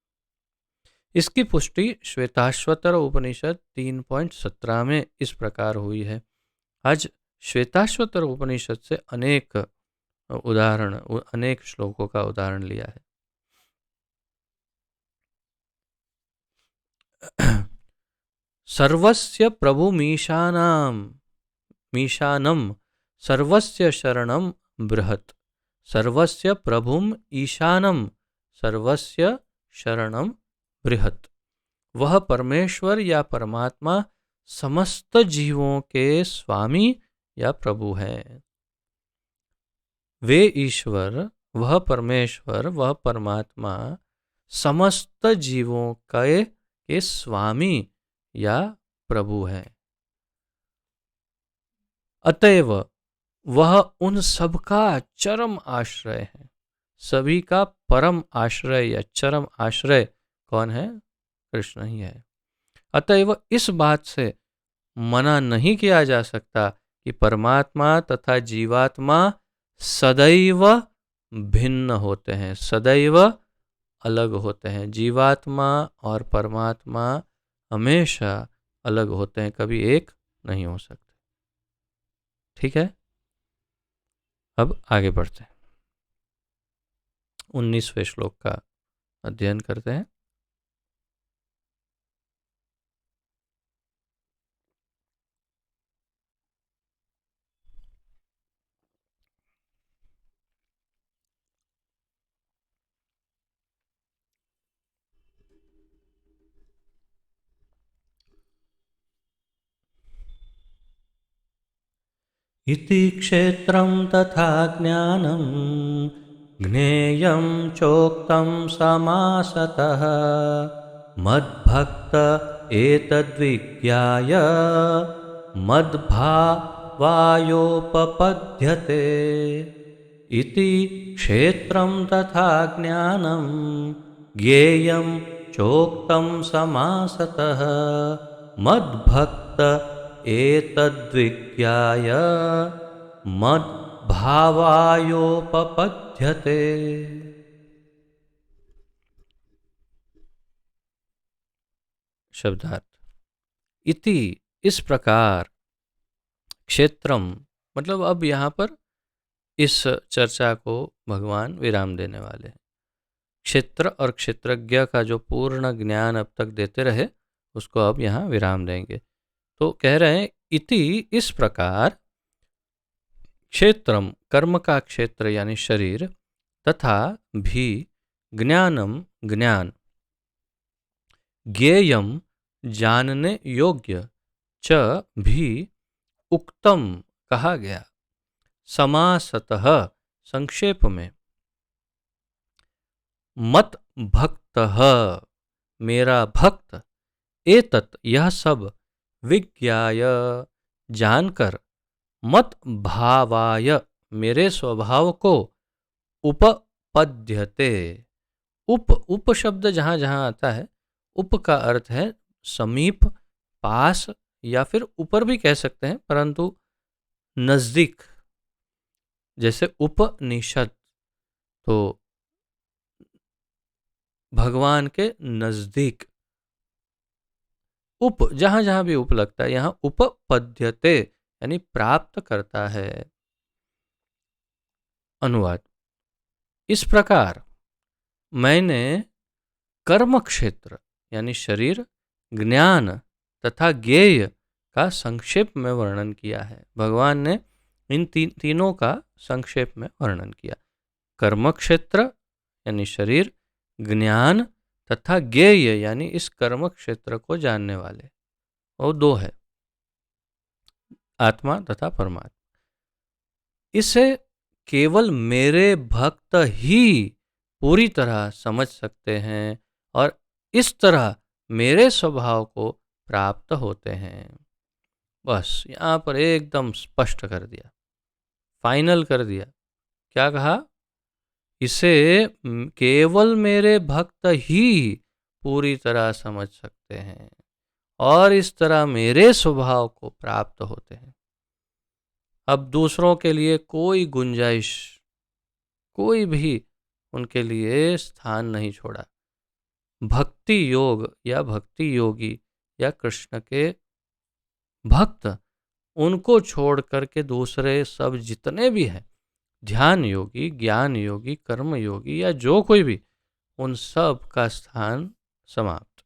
इसकी पुष्टि श्वेताश्वतर उपनिषद 3.17 में इस प्रकार हुई है। आज श्वेताश्वतर उपनिषद से अनेक उदाहरण, अनेक श्लोकों का उदाहरण लिया है। सर्वस्य मीशानम सर्वस्य शरणम बृहत्। सर्वस्य प्रभुम ईशानम सर्वस्य शरणम बृहत्। वह परमेश्वर या परमात्मा समस्त जीवों के स्वामी या प्रभु है। वे ईश्वर, वह परमेश्वर, वह परमात्मा समस्त जीवों के स्वामी या प्रभु है। अतएव वह उन सबका चरम आश्रय है। सभी का परम आश्रय या चरम आश्रय कौन है? कृष्ण ही है। अतएव इस बात से मना नहीं किया जा सकता कि परमात्मा तथा जीवात्मा सदैव भिन्न होते हैं, सदैव अलग होते हैं। जीवात्मा और परमात्मा हमेशा अलग होते हैं, कभी एक नहीं हो सकते। ठीक है, अब आगे बढ़ते हैं, 19वें श्लोक का अध्ययन करते हैं। इति क्षेत्रं तथा ज्ञानं ज्ञेयं चोक्तं समासतः मद्भक्त एतद्विज्ञाय मद्भावायोपपद्यते। इति क्षेत्रं तथा ज्ञानं ज्ञेयं चोक्तं समासतः मद्भक्त एतद्विज्ञाय मद्भावायोपपद्यते। शब्दार्थ। इति इस प्रकार, क्षेत्रम मतलब अब यहाँ पर इस चर्चा को भगवान विराम देने वाले हैं। क्षेत्र और क्षेत्रज्ञ का जो पूर्ण ज्ञान अब तक देते रहे उसको अब यहाँ विराम देंगे। तो कह रहे हैं इति इस प्रकार, क्षेत्रम कर्म का क्षेत्र यानी शरीर, तथा भी ज्ञानम ज्ञान, ज्ञेयम जानने योग्य, च भी उक्तम कहा गया, समासतः संक्षेप में, मत भक्तः मेरा भक्त, एतत् यह सब, विज्ञाय जानकर, मत भावाय मेरे स्वभाव को, उपपद्यते। उप शब्द जहाँ जहाँ आता है, उप का अर्थ है समीप, पास, या फिर ऊपर भी कह सकते हैं, परंतु नजदीक, जैसे उपनिषद तो भगवान के नजदीक। उप जहां जहां भी उप लगता है, यहां उपपद्यते यानी प्राप्त करता है। अनुवाद। इस प्रकार मैंने कर्म क्षेत्र यानी शरीर, ज्ञान तथा ज्ञेय का संक्षेप में वर्णन किया है। भगवान ने इन तीनों का संक्षेप में वर्णन किया। कर्म क्षेत्र यानी शरीर, ज्ञान तथा ज्ञेय यानी इस कर्म क्षेत्र को जानने वाले, वो दो है, आत्मा तथा परमात्मा। इसे केवल मेरे भक्त ही पूरी तरह समझ सकते हैं और इस तरह मेरे स्वभाव को प्राप्त होते हैं। बस यहाँ पर एकदम स्पष्ट कर दिया, फाइनल कर दिया। क्या कहा? इसे केवल मेरे भक्त ही पूरी तरह समझ सकते हैं और इस तरह मेरे स्वभाव को प्राप्त होते हैं। अब दूसरों के लिए कोई गुंजाइश, कोई भी उनके लिए स्थान नहीं छोड़ा। भक्ति योग या भक्ति योगी या कृष्ण के भक्त, उनको छोड़ करके दूसरे सब जितने भी हैं, ध्यान योगी, ज्ञान योगी, कर्म योगी या जो कोई भी, उन सब का स्थान समाप्त।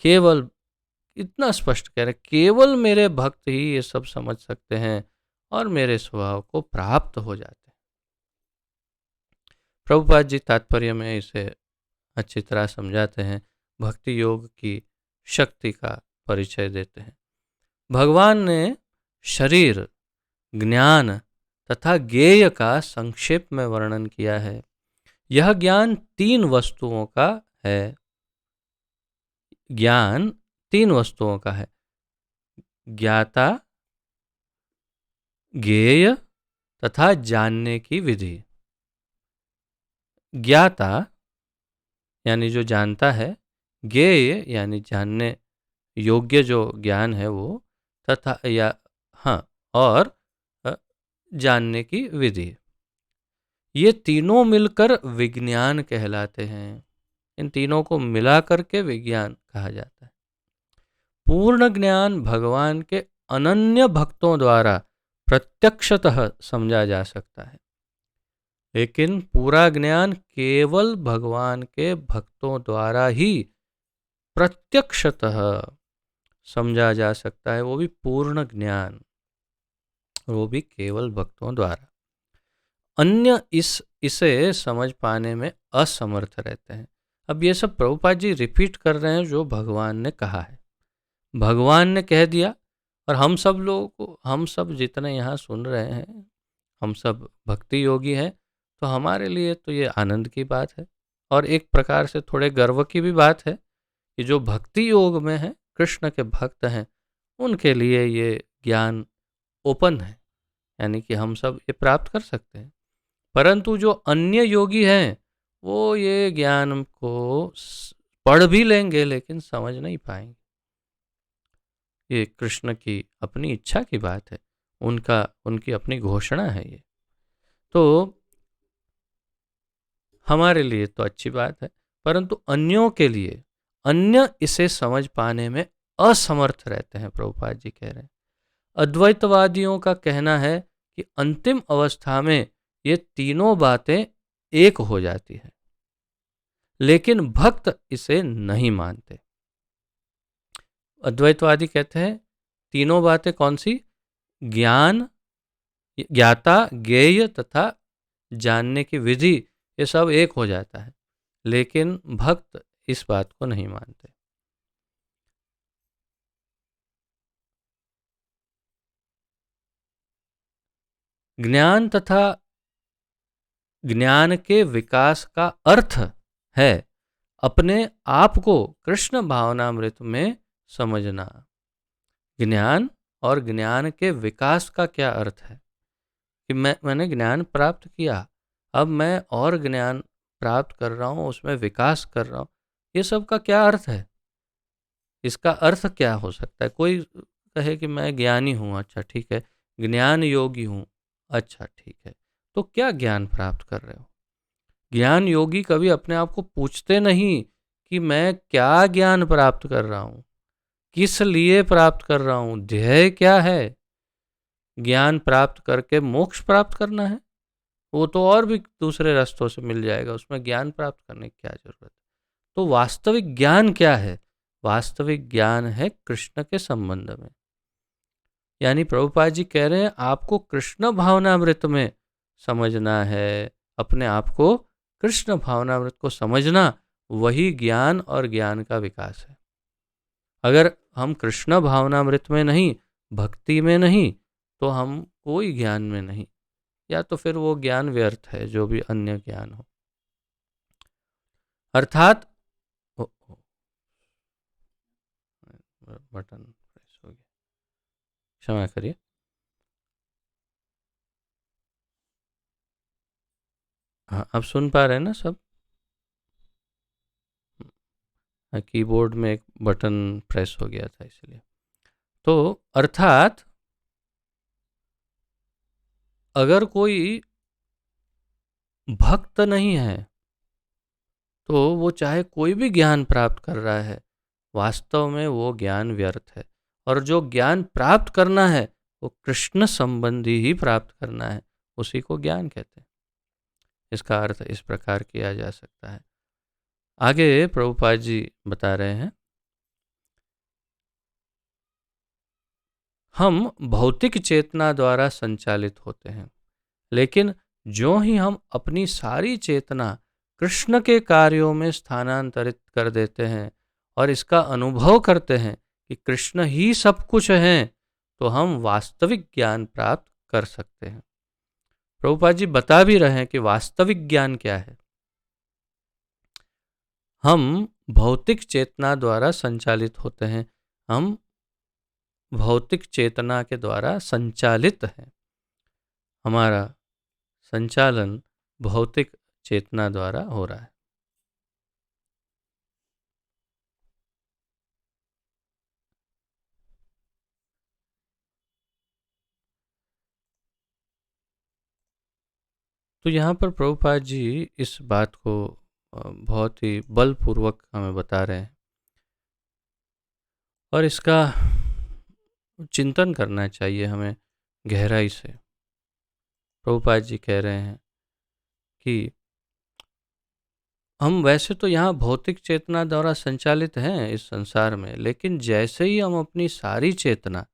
केवल इतना स्पष्ट कह रहे, केवल मेरे भक्त ही ये सब समझ सकते हैं और मेरे स्वभाव को प्राप्त हो जाते हैं। प्रभुपाद जी तात्पर्य में इसे अच्छी तरह समझाते हैं, भक्ति योग की शक्ति का परिचय देते हैं। भगवान ने शरीर, ज्ञान तथा ज्ञेय का संक्षेप में वर्णन किया है। यह ज्ञान 3 वस्तुओं का है। ज्ञान 3 वस्तुओं का है, ज्ञाता, ज्ञेय तथा जानने की विधि। ज्ञाता यानी जो जानता है, ज्ञेय यानी जानने योग्य जो ज्ञान है वो, तथा या हाँ और जानने की विधि। ये तीनों मिलकर विज्ञान कहलाते हैं। इन तीनों को मिला करके विज्ञान कहा जाता है। पूर्ण ज्ञान भगवान के अनन्य भक्तों द्वारा प्रत्यक्षतः समझा जा सकता है, लेकिन पूरा ज्ञान केवल भगवान के भक्तों द्वारा ही प्रत्यक्षतः समझा जा सकता है, वो भी पूर्ण ज्ञान, वो भी केवल भक्तों द्वारा। अन्य इसे समझ पाने में असमर्थ रहते हैं। अब ये सब प्रभुपाद जी रिपीट कर रहे हैं जो भगवान ने कहा है। भगवान ने कह दिया और हम सब लोगों को, हम सब जितने यहाँ सुन रहे हैं, हम सब भक्ति योगी हैं, तो हमारे लिए तो ये आनंद की बात है और एक प्रकार से थोड़े गर्व की भी बात है कि जो भक्ति योग में हैं, कृष्ण के भक्त हैं, उनके लिए ये ज्ञान ओपन है, यानी कि हम सब ये प्राप्त कर सकते हैं। परंतु जो अन्य योगी हैं, वो ये ज्ञान को पढ़ भी लेंगे लेकिन समझ नहीं पाएंगे। ये कृष्ण की अपनी इच्छा की बात है, उनकी अपनी घोषणा है ये। तो हमारे लिए तो अच्छी बात है, परंतु अन्यों के लिए, अन्य इसे समझ पाने में असमर्थ रहते हैं। प्रभुपाद जी कह रहे हैं, अद्वैतवादियों का कहना है कि अंतिम अवस्था में ये तीनों बातें एक हो जाती है, लेकिन भक्त इसे नहीं मानते। अद्वैतवादी कहते हैं तीनों बातें कौन सी? ज्ञान, ज्ञाता, ज्ञेय तथा जानने की विधि, ये सब एक हो जाता है, लेकिन भक्त इस बात को नहीं मानते। ज्ञान तथा ज्ञान के विकास का अर्थ है अपने आप को कृष्ण भावनामृत में समझना। ज्ञान और ज्ञान के विकास का क्या अर्थ है कि मैंने ज्ञान प्राप्त किया, अब मैं और ज्ञान प्राप्त कर रहा हूँ, उसमें विकास कर रहा हूँ, ये सब का क्या अर्थ है? इसका अर्थ क्या हो सकता है? कोई कहे कि मैं ज्ञानी हूँ, अच्छा ठीक है, ज्ञान योगी हूँ, अच्छा ठीक है, तो क्या ज्ञान प्राप्त कर रहे हो? ज्ञान योगी कभी अपने आप को पूछते नहीं कि मैं क्या ज्ञान प्राप्त कर रहा हूँ, किस लिए प्राप्त कर रहा हूँ, ध्येय क्या है? ज्ञान प्राप्त करके मोक्ष प्राप्त करना है? वो तो और भी दूसरे रास्तों से मिल जाएगा, उसमें ज्ञान प्राप्त करने की क्या जरूरत है। तो वास्तविक ज्ञान क्या है? वास्तविक ज्ञान है कृष्ण के संबंध में। यानी प्रभुपाद जी कह रहे हैं आपको कृष्ण भावनामृत में समझना है, अपने आप को कृष्ण भावनामृत को समझना, वही ज्ञान और ज्ञान का विकास है। अगर हम कृष्ण भावनामृत में नहीं, भक्ति में नहीं, तो हम कोई ज्ञान में नहीं, या तो फिर वो ज्ञान व्यर्थ है, जो भी अन्य ज्ञान हो। अर्थात बटन प्रेस हो गया, क्षमा करिए। हाँ, अब सुन पा रहे हैं ना सब? कीबोर्ड में एक बटन प्रेस हो गया था इसलिए। तो अर्थात अगर कोई भक्त नहीं है तो वो चाहे कोई भी ज्ञान प्राप्त कर रहा है, वास्तव में वो ज्ञान व्यर्थ है। और जो ज्ञान प्राप्त करना है वो कृष्ण संबंधी ही प्राप्त करना है, उसी को ज्ञान कहते हैं। इसका अर्थ इस प्रकार किया जा सकता है। आगे प्रभुपाद जी बता रहे हैं, हम भौतिक चेतना द्वारा संचालित होते हैं, लेकिन जो ही हम अपनी सारी चेतना कृष्ण के कार्यों में स्थानांतरित कर देते हैं और इसका अनुभव करते हैं कि कृष्ण ही सब कुछ हैं, तो हम वास्तविक ज्ञान प्राप्त कर सकते हैं। प्रभुपाद जी बता भी रहे हैं कि वास्तविक ज्ञान क्या है। हम भौतिक चेतना द्वारा संचालित होते हैं, हम भौतिक चेतना के द्वारा संचालित हैं। हमारा संचालन भौतिक चेतना द्वारा हो रहा है। तो यहाँ पर प्रभुपाद जी इस बात को बहुत ही बलपूर्वक हमें बता रहे हैं और इसका चिंतन करना चाहिए हमें गहराई से। प्रभुपाद जी कह रहे हैं कि हम वैसे तो यहाँ भौतिक चेतना द्वारा संचालित हैं इस संसार में, लेकिन जैसे ही हम अपनी सारी चेतना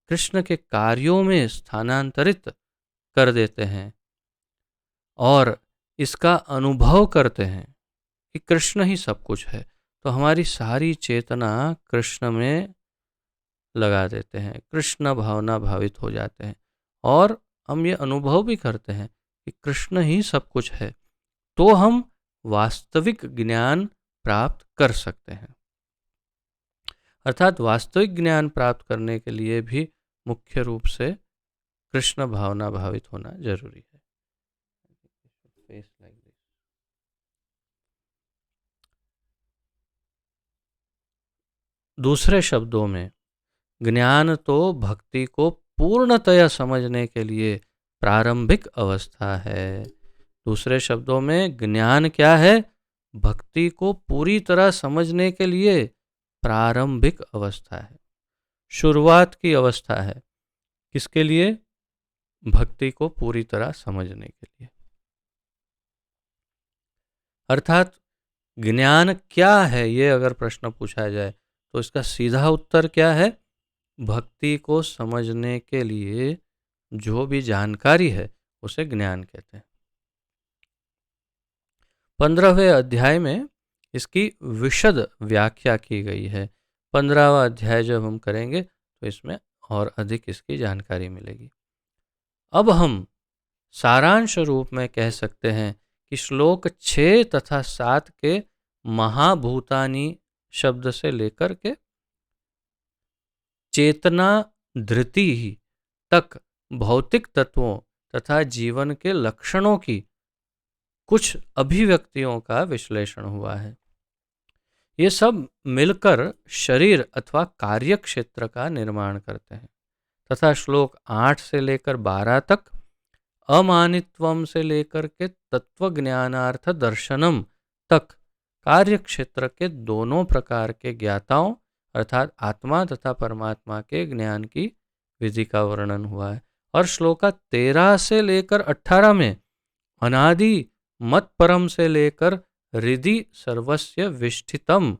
कृष्ण के कार्यों में स्थानांतरित कर देते हैं और इसका अनुभव करते हैं कि कृष्ण ही सब कुछ है, तो हमारी सारी चेतना कृष्ण में लगा देते हैं, कृष्ण भावना भावित हो जाते हैं और हम ये अनुभव भी करते हैं कि कृष्ण ही सब कुछ है, तो हम वास्तविक ज्ञान प्राप्त कर सकते हैं। अर्थात वास्तविक ज्ञान प्राप्त करने के लिए भी मुख्य रूप से कृष्ण भावना भावित होना जरूरी है। दूसरे शब्दों में, ज्ञान तो भक्ति को पूर्णतया समझने के लिए प्रारंभिक अवस्था है। दूसरे शब्दों में ज्ञान क्या है? भक्ति को पूरी तरह समझने के लिए प्रारंभिक अवस्था है, शुरुआत की अवस्था है। किसके लिए? भक्ति को पूरी तरह समझने के लिए। अर्थात ज्ञान क्या है, ये अगर प्रश्न पूछा जाए तो इसका सीधा उत्तर क्या है? भक्ति को समझने के लिए जो भी जानकारी है उसे ज्ञान कहते हैं। 15वें अध्याय में इसकी विशद व्याख्या की गई है। 15वां अध्याय जब हम करेंगे तो इसमें और अधिक इसकी जानकारी मिलेगी। अब हम सारांश रूप में कह सकते हैं कि श्लोक 6 तथा 7 के महाभूतानी शब्द से लेकर के चेतना धृति ही तक भौतिक तत्वों तथा जीवन के लक्षणों की कुछ अभिव्यक्तियों का विश्लेषण हुआ है। ये सब मिलकर शरीर अथवा कार्य क्षेत्र का निर्माण करते हैं तथा श्लोक 8 से लेकर 12 तक अमानित्वम से लेकर के तत्व ज्ञानार्थ दर्शनम तक कार्य क्षेत्र के दोनों प्रकार के ज्ञाताओं अर्थात आत्मा तथा परमात्मा के ज्ञान की विधि का वर्णन हुआ है। और श्लोका 13 से लेकर 18 में अनादि मत परम से लेकर हृदि सर्वस्य विष्ठितम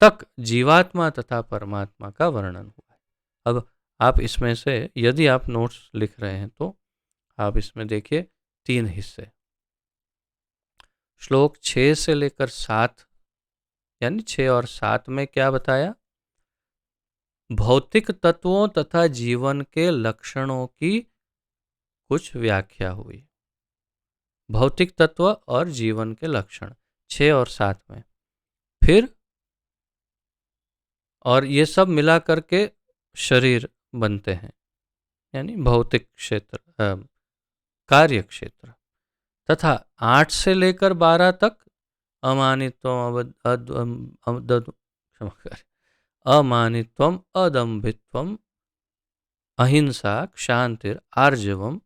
तक जीवात्मा तथा परमात्मा का वर्णन हुआ है। अब आप इसमें से यदि आप नोट्स लिख रहे हैं तो आप इसमें देखिए 3 हिस्से। श्लोक 6 से लेकर 7 यानी 6 और 7 में क्या बताया? भौतिक तत्वों तथा जीवन के लक्षणों की कुछ व्याख्या हुई। भौतिक तत्व और जीवन के लक्षण 6 और 7 में। फिर और ये सब मिला करके शरीर बनते हैं, यानी भौतिक क्षेत्र, कार्य क्षेत्र। तथा 8 से लेकर 12 तक अमानित्वम अमानित्वम अदम्भित्वम अहिंसा क्षांतिर आर्जवम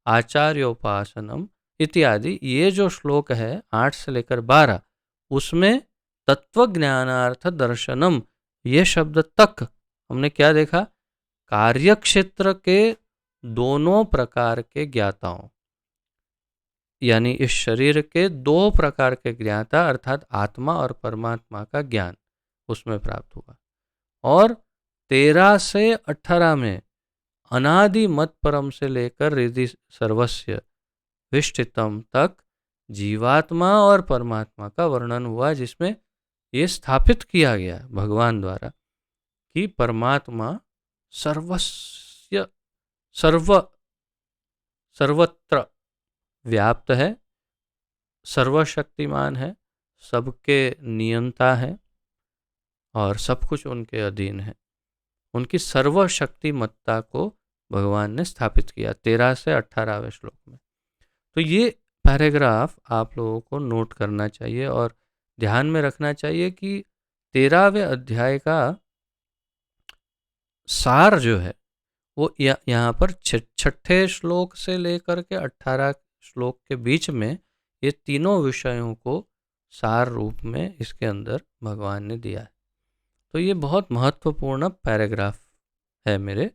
आचार्योपासनम इत्यादि, ये जो श्लोक है 8 से लेकर 12, उसमें तत्वज्ञानार्थ दर्शनम ये शब्द तक हमने क्या देखा? कार्यक्षेत्र के दोनों प्रकार के ज्ञाताओं, यानी इस शरीर के 2 प्रकार के ज्ञाता अर्थात आत्मा और परमात्मा का ज्ञान उसमें प्राप्त हुआ। और 13 से 18 में अनादि मत परम से लेकर हृदि सर्वस्य विष्ठितम तक जीवात्मा और परमात्मा का वर्णन हुआ, जिसमें ये स्थापित किया गया भगवान द्वारा कि परमात्मा सर्वस्य सर्वत्र व्याप्त है, सर्वशक्तिमान है, सबके नियंता है और सब कुछ उनके अधीन है। उनकी सर्वशक्तिमत्ता को भगवान ने स्थापित किया 13 से 18वें श्लोक में। तो ये पैराग्राफ आप लोगों को नोट करना चाहिए और ध्यान में रखना चाहिए कि 13वें अध्याय का सार जो है वो यहाँ पर 6ठे श्लोक से लेकर के 18 श्लोक के बीच में ये तीनों विषयों को सार रूप में इसके अंदर भगवान ने दिया है। तो ये बहुत महत्वपूर्ण पैराग्राफ है मेरे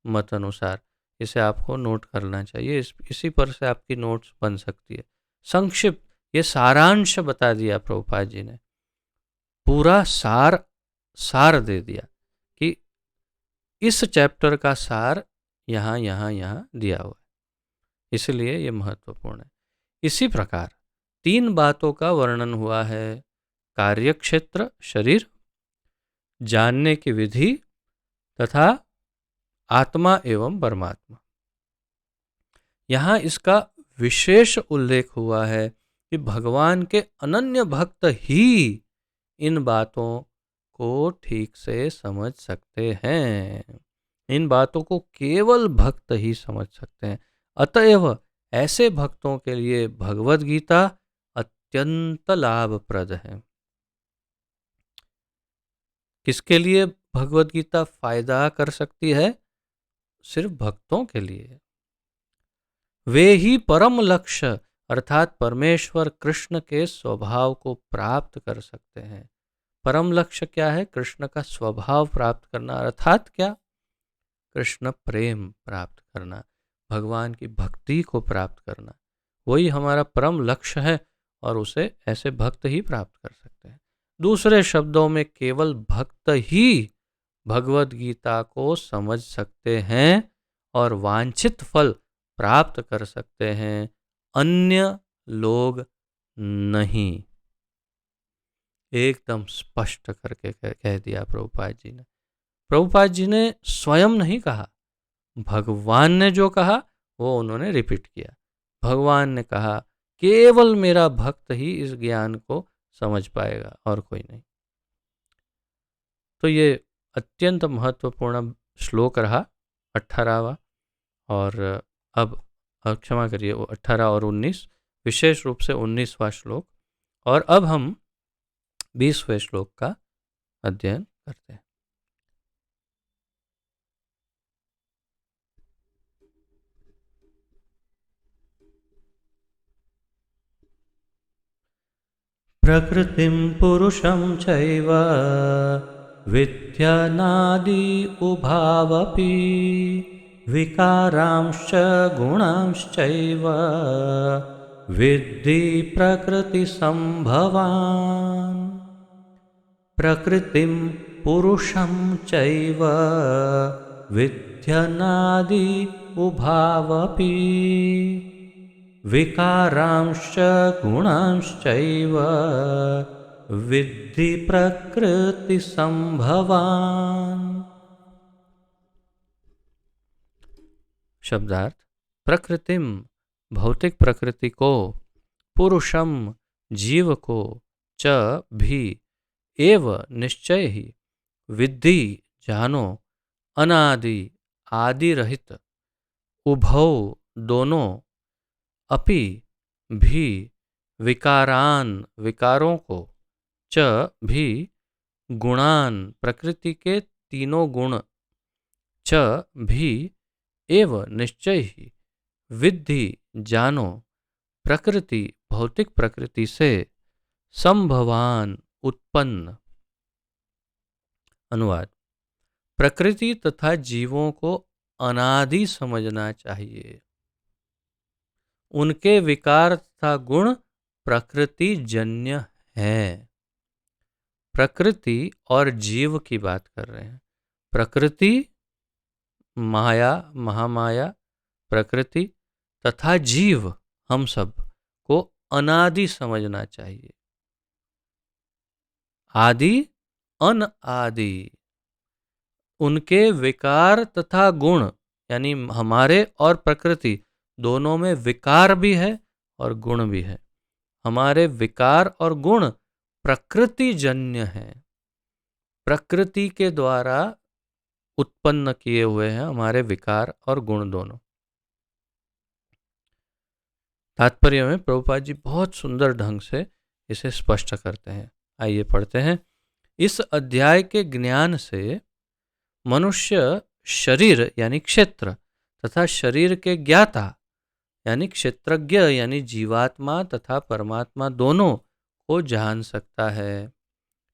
मत अनुसार, इसे आपको नोट करना चाहिए। इसी पर से आपकी नोट्स बन सकती है। संक्षिप्त ये सारांश बता दिया प्रभुपाद जी ने, पूरा सार दे दिया कि इस चैप्टर का सार यहाँ यहाँ यहाँ दिया हुआ है, इसलिए ये महत्वपूर्ण है। इसी प्रकार 3 बातों का वर्णन हुआ है: कार्यक्षेत्र शरीर, जानने की विधि तथा आत्मा एवं परमात्मा। यहाँ इसका विशेष उल्लेख हुआ है कि भगवान के अनन्य भक्त ही इन बातों को ठीक से समझ सकते हैं। इन बातों को केवल भक्त ही समझ सकते हैं। अतएव ऐसे भक्तों के लिए भगवद गीता अत्यंत लाभप्रद है। किसके लिए भगवद गीता फायदा कर सकती है? सिर्फ भक्तों के लिए। वे ही परम लक्ष्य अर्थात परमेश्वर कृष्ण के स्वभाव को प्राप्त कर सकते हैं। परम लक्ष्य क्या है? कृष्ण का स्वभाव प्राप्त करना, अर्थात क्या? कृष्ण प्रेम प्राप्त करना, भगवान की भक्ति को प्राप्त करना, वही हमारा परम लक्ष्य है और उसे ऐसे भक्त ही प्राप्त कर सकते हैं। दूसरे शब्दों में केवल भक्त ही भगवद गीता को समझ सकते हैं और वांछित फल प्राप्त कर सकते हैं, अन्य लोग नहीं। एकदम स्पष्ट करके कह दिया प्रभुपाद जी ने। प्रभुपाद जी ने स्वयं नहीं कहा, भगवान ने जो कहा वो उन्होंने रिपीट किया। भगवान ने कहा केवल मेरा भक्त ही इस ज्ञान को समझ पाएगा और कोई नहीं। तो ये अत्यंत महत्वपूर्ण श्लोक रहा 18वां। और अब क्षमा करिए, वो 18 और 19, विशेष रूप से 19वां श्लोक। और अब हम 20वें श्लोक का अध्ययन करते हैं। प्रकृतिं पुरुषं चैव विद्यानादि उभावपि विकारांश्च गुणांश्चैव विद्धि प्रकृतिसम्भवान् प्रकृतिं पुरुषं चैव विध्यनादि उभावपि विकारांश्च गुणांश्चैव विद्धि प्रकृतिसम्भवान्। शब्दार्थ: प्रकृतिम भौतिक प्रकृति को, पुरुषम जीव को, च भी, एव निश्चय ही, विद्धि जानो, अनादि आदि रहित, उभौ दोनों, अपि भी, विकारान विकारों को, च भी, गुणान प्रकृति के तीनों गुण, च भी, एव निश्चय ही, विद्धि जानो, प्रकृति भौतिक प्रकृति से, संभवान उत्पन्न। अनुवाद: प्रकृति तथा जीवों को अनादि समझना चाहिए। उनके विकार तथा गुण प्रकृति जन्य हैं। प्रकृति और जीव की बात कर रहे हैं। प्रकृति माया, महामाया, प्रकृति तथा जीव, हम सब को अनादि समझना चाहिए। आदि, अनआदि। उनके विकार तथा गुण, यानी हमारे और प्रकृति दोनों में विकार भी है और गुण भी है। हमारे विकार और गुण प्रकृति जन्य हैं। प्रकृति के द्वारा उत्पन्न किए हुए हैं हमारे विकार और गुण दोनों। तात्पर्य में प्रभुपाद जी बहुत सुंदर ढंग से इसे स्पष्ट करते हैं। आइए पढ़ते हैं। इस अध्याय के ज्ञान से मनुष्य शरीर यानी क्षेत्र तथा शरीर के ज्ञाता यानी क्षेत्रज्ञ यानी जीवात्मा तथा परमात्मा दोनों को जान सकता है।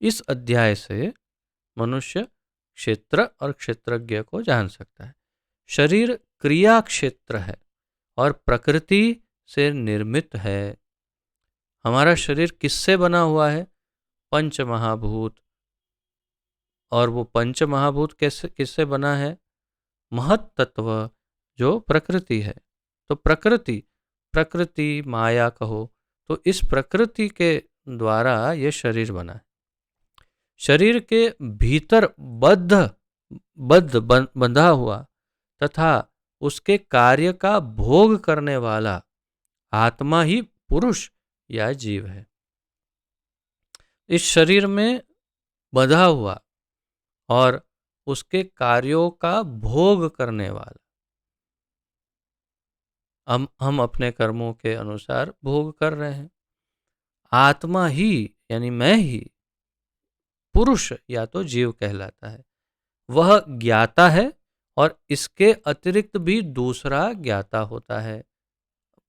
इस अध्याय से मनुष्य क्षेत्र और क्षेत्रज्ञ को जान सकता है। शरीर क्रिया क्षेत्र है और प्रकृति से निर्मित है। हमारा शरीर किससे बना हुआ है? पंच महाभूत। और वो पंच महाभूत कैसे किससे बना है? महत तत्व जो प्रकृति है। तो प्रकृति माया कहो, तो इस प्रकृति के द्वारा ये शरीर बना है। शरीर के भीतर बंधा हुआ तथा उसके कार्य का भोग करने वाला आत्मा ही पुरुष या जीव है। इस शरीर में बंधा हुआ और उसके कार्यों का भोग करने वाला, हम अपने कर्मों के अनुसार भोग कर रहे हैं। आत्मा ही यानी मैं ही पुरुष या तो जीव कहलाता है। वह ज्ञाता है और इसके अतिरिक्त भी दूसरा ज्ञाता होता है।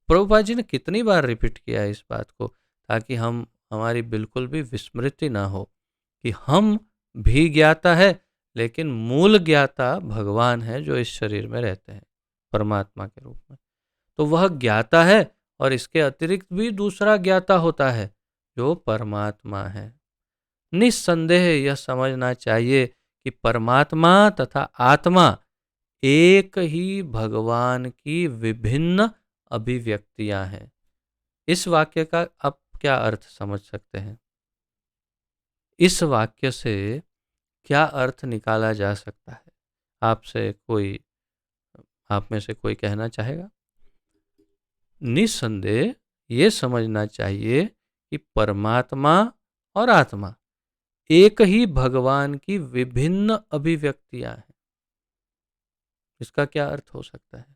प्रभुपाद जी ने कितनी बार रिपीट किया है इस बात को, ताकि हमारी बिल्कुल भी विस्मृति ना हो कि हम भी ज्ञाता है, लेकिन मूल ज्ञाता भगवान है जो इस शरीर में रहते हैं परमात्मा के रूप में। तो वह ज्ञाता है और इसके अतिरिक्त भी दूसरा ज्ञाता होता है जो परमात्मा है। निस्संदेह यह समझना चाहिए कि परमात्मा तथा आत्मा एक ही भगवान की विभिन्न अभिव्यक्तियां हैं। इस वाक्य का आप क्या अर्थ समझ सकते हैं? इस वाक्य से क्या अर्थ निकाला जा सकता है? आप में से कोई कहना चाहेगा? निस्संदेह ये समझना चाहिए कि परमात्मा और आत्मा एक ही भगवान की विभिन्न अभिव्यक्तियां हैं। इसका क्या अर्थ हो सकता है?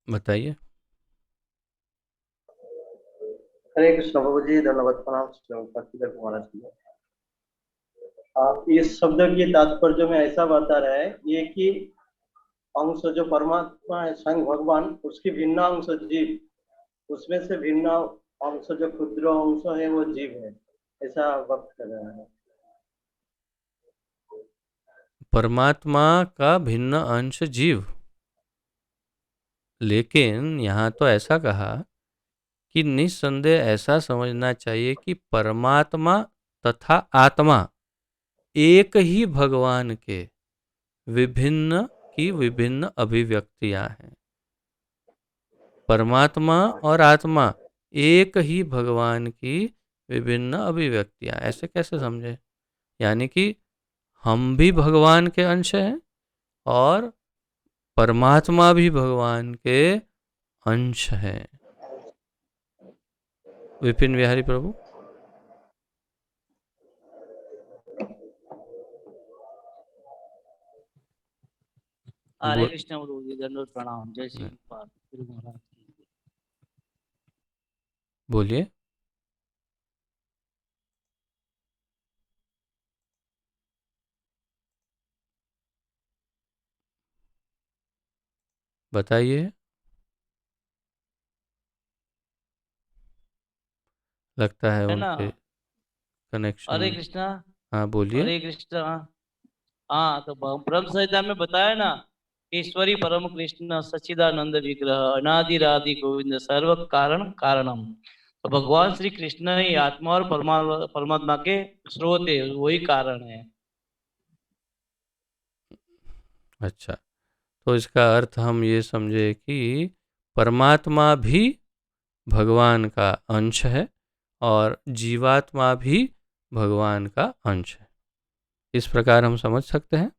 बताइए। हरे कृष्ण बाबू जी, धन्यवाद। प्रणाम महाराज जी। आप इस शब्द के तात्पर्य में ऐसा बता रहे हैं ये कि अंश जो परमात्मा है स्वयं भगवान, उसकी भिन्न अंश जीव, उसमें से भिन्न अंश जो क्षुद्र अंश है वो जीव है, ऐसा वक्त कर रहा है। परमात्मा का भिन्न अंश जीव, लेकिन यहाँ तो ऐसा कहा कि निस्संदेह ऐसा समझना चाहिए कि परमात्मा तथा आत्मा एक ही भगवान के विभिन्न की विभिन्न अभिव्यक्तियां हैं। परमात्मा और आत्मा एक ही भगवान की विभिन्न अभिव्यक्तियां, ऐसे कैसे समझे? यानी कि हम भी भगवान के अंश हैं और परमात्मा भी भगवान के अंश हैं। विपिन बिहारी प्रभु। हरे कृष्ण गुरु जी, दंडवत प्रणाम। जय श्री गुरु महाराज। बोलिए। बताइए। लगता है उनके कनेक्शन। हरे कृष्णा। हाँ बोलिए। हरे कृष्णा। हाँ, तो ब्रह्म संहिता में बताया ना, ईश्वरी परम कृष्ण सच्चिदानंद विग्रह अनादिरादि गोविंद सर्व कारण कारणम। तो भगवान श्री कृष्ण ही आत्मा और परमात्मा के स्रोत है, वही कारण है। अच्छा, तो इसका अर्थ हम ये समझे कि परमात्मा भी भगवान का अंश है और जीवात्मा भी भगवान का अंश है, इस प्रकार हम समझ सकते हैं।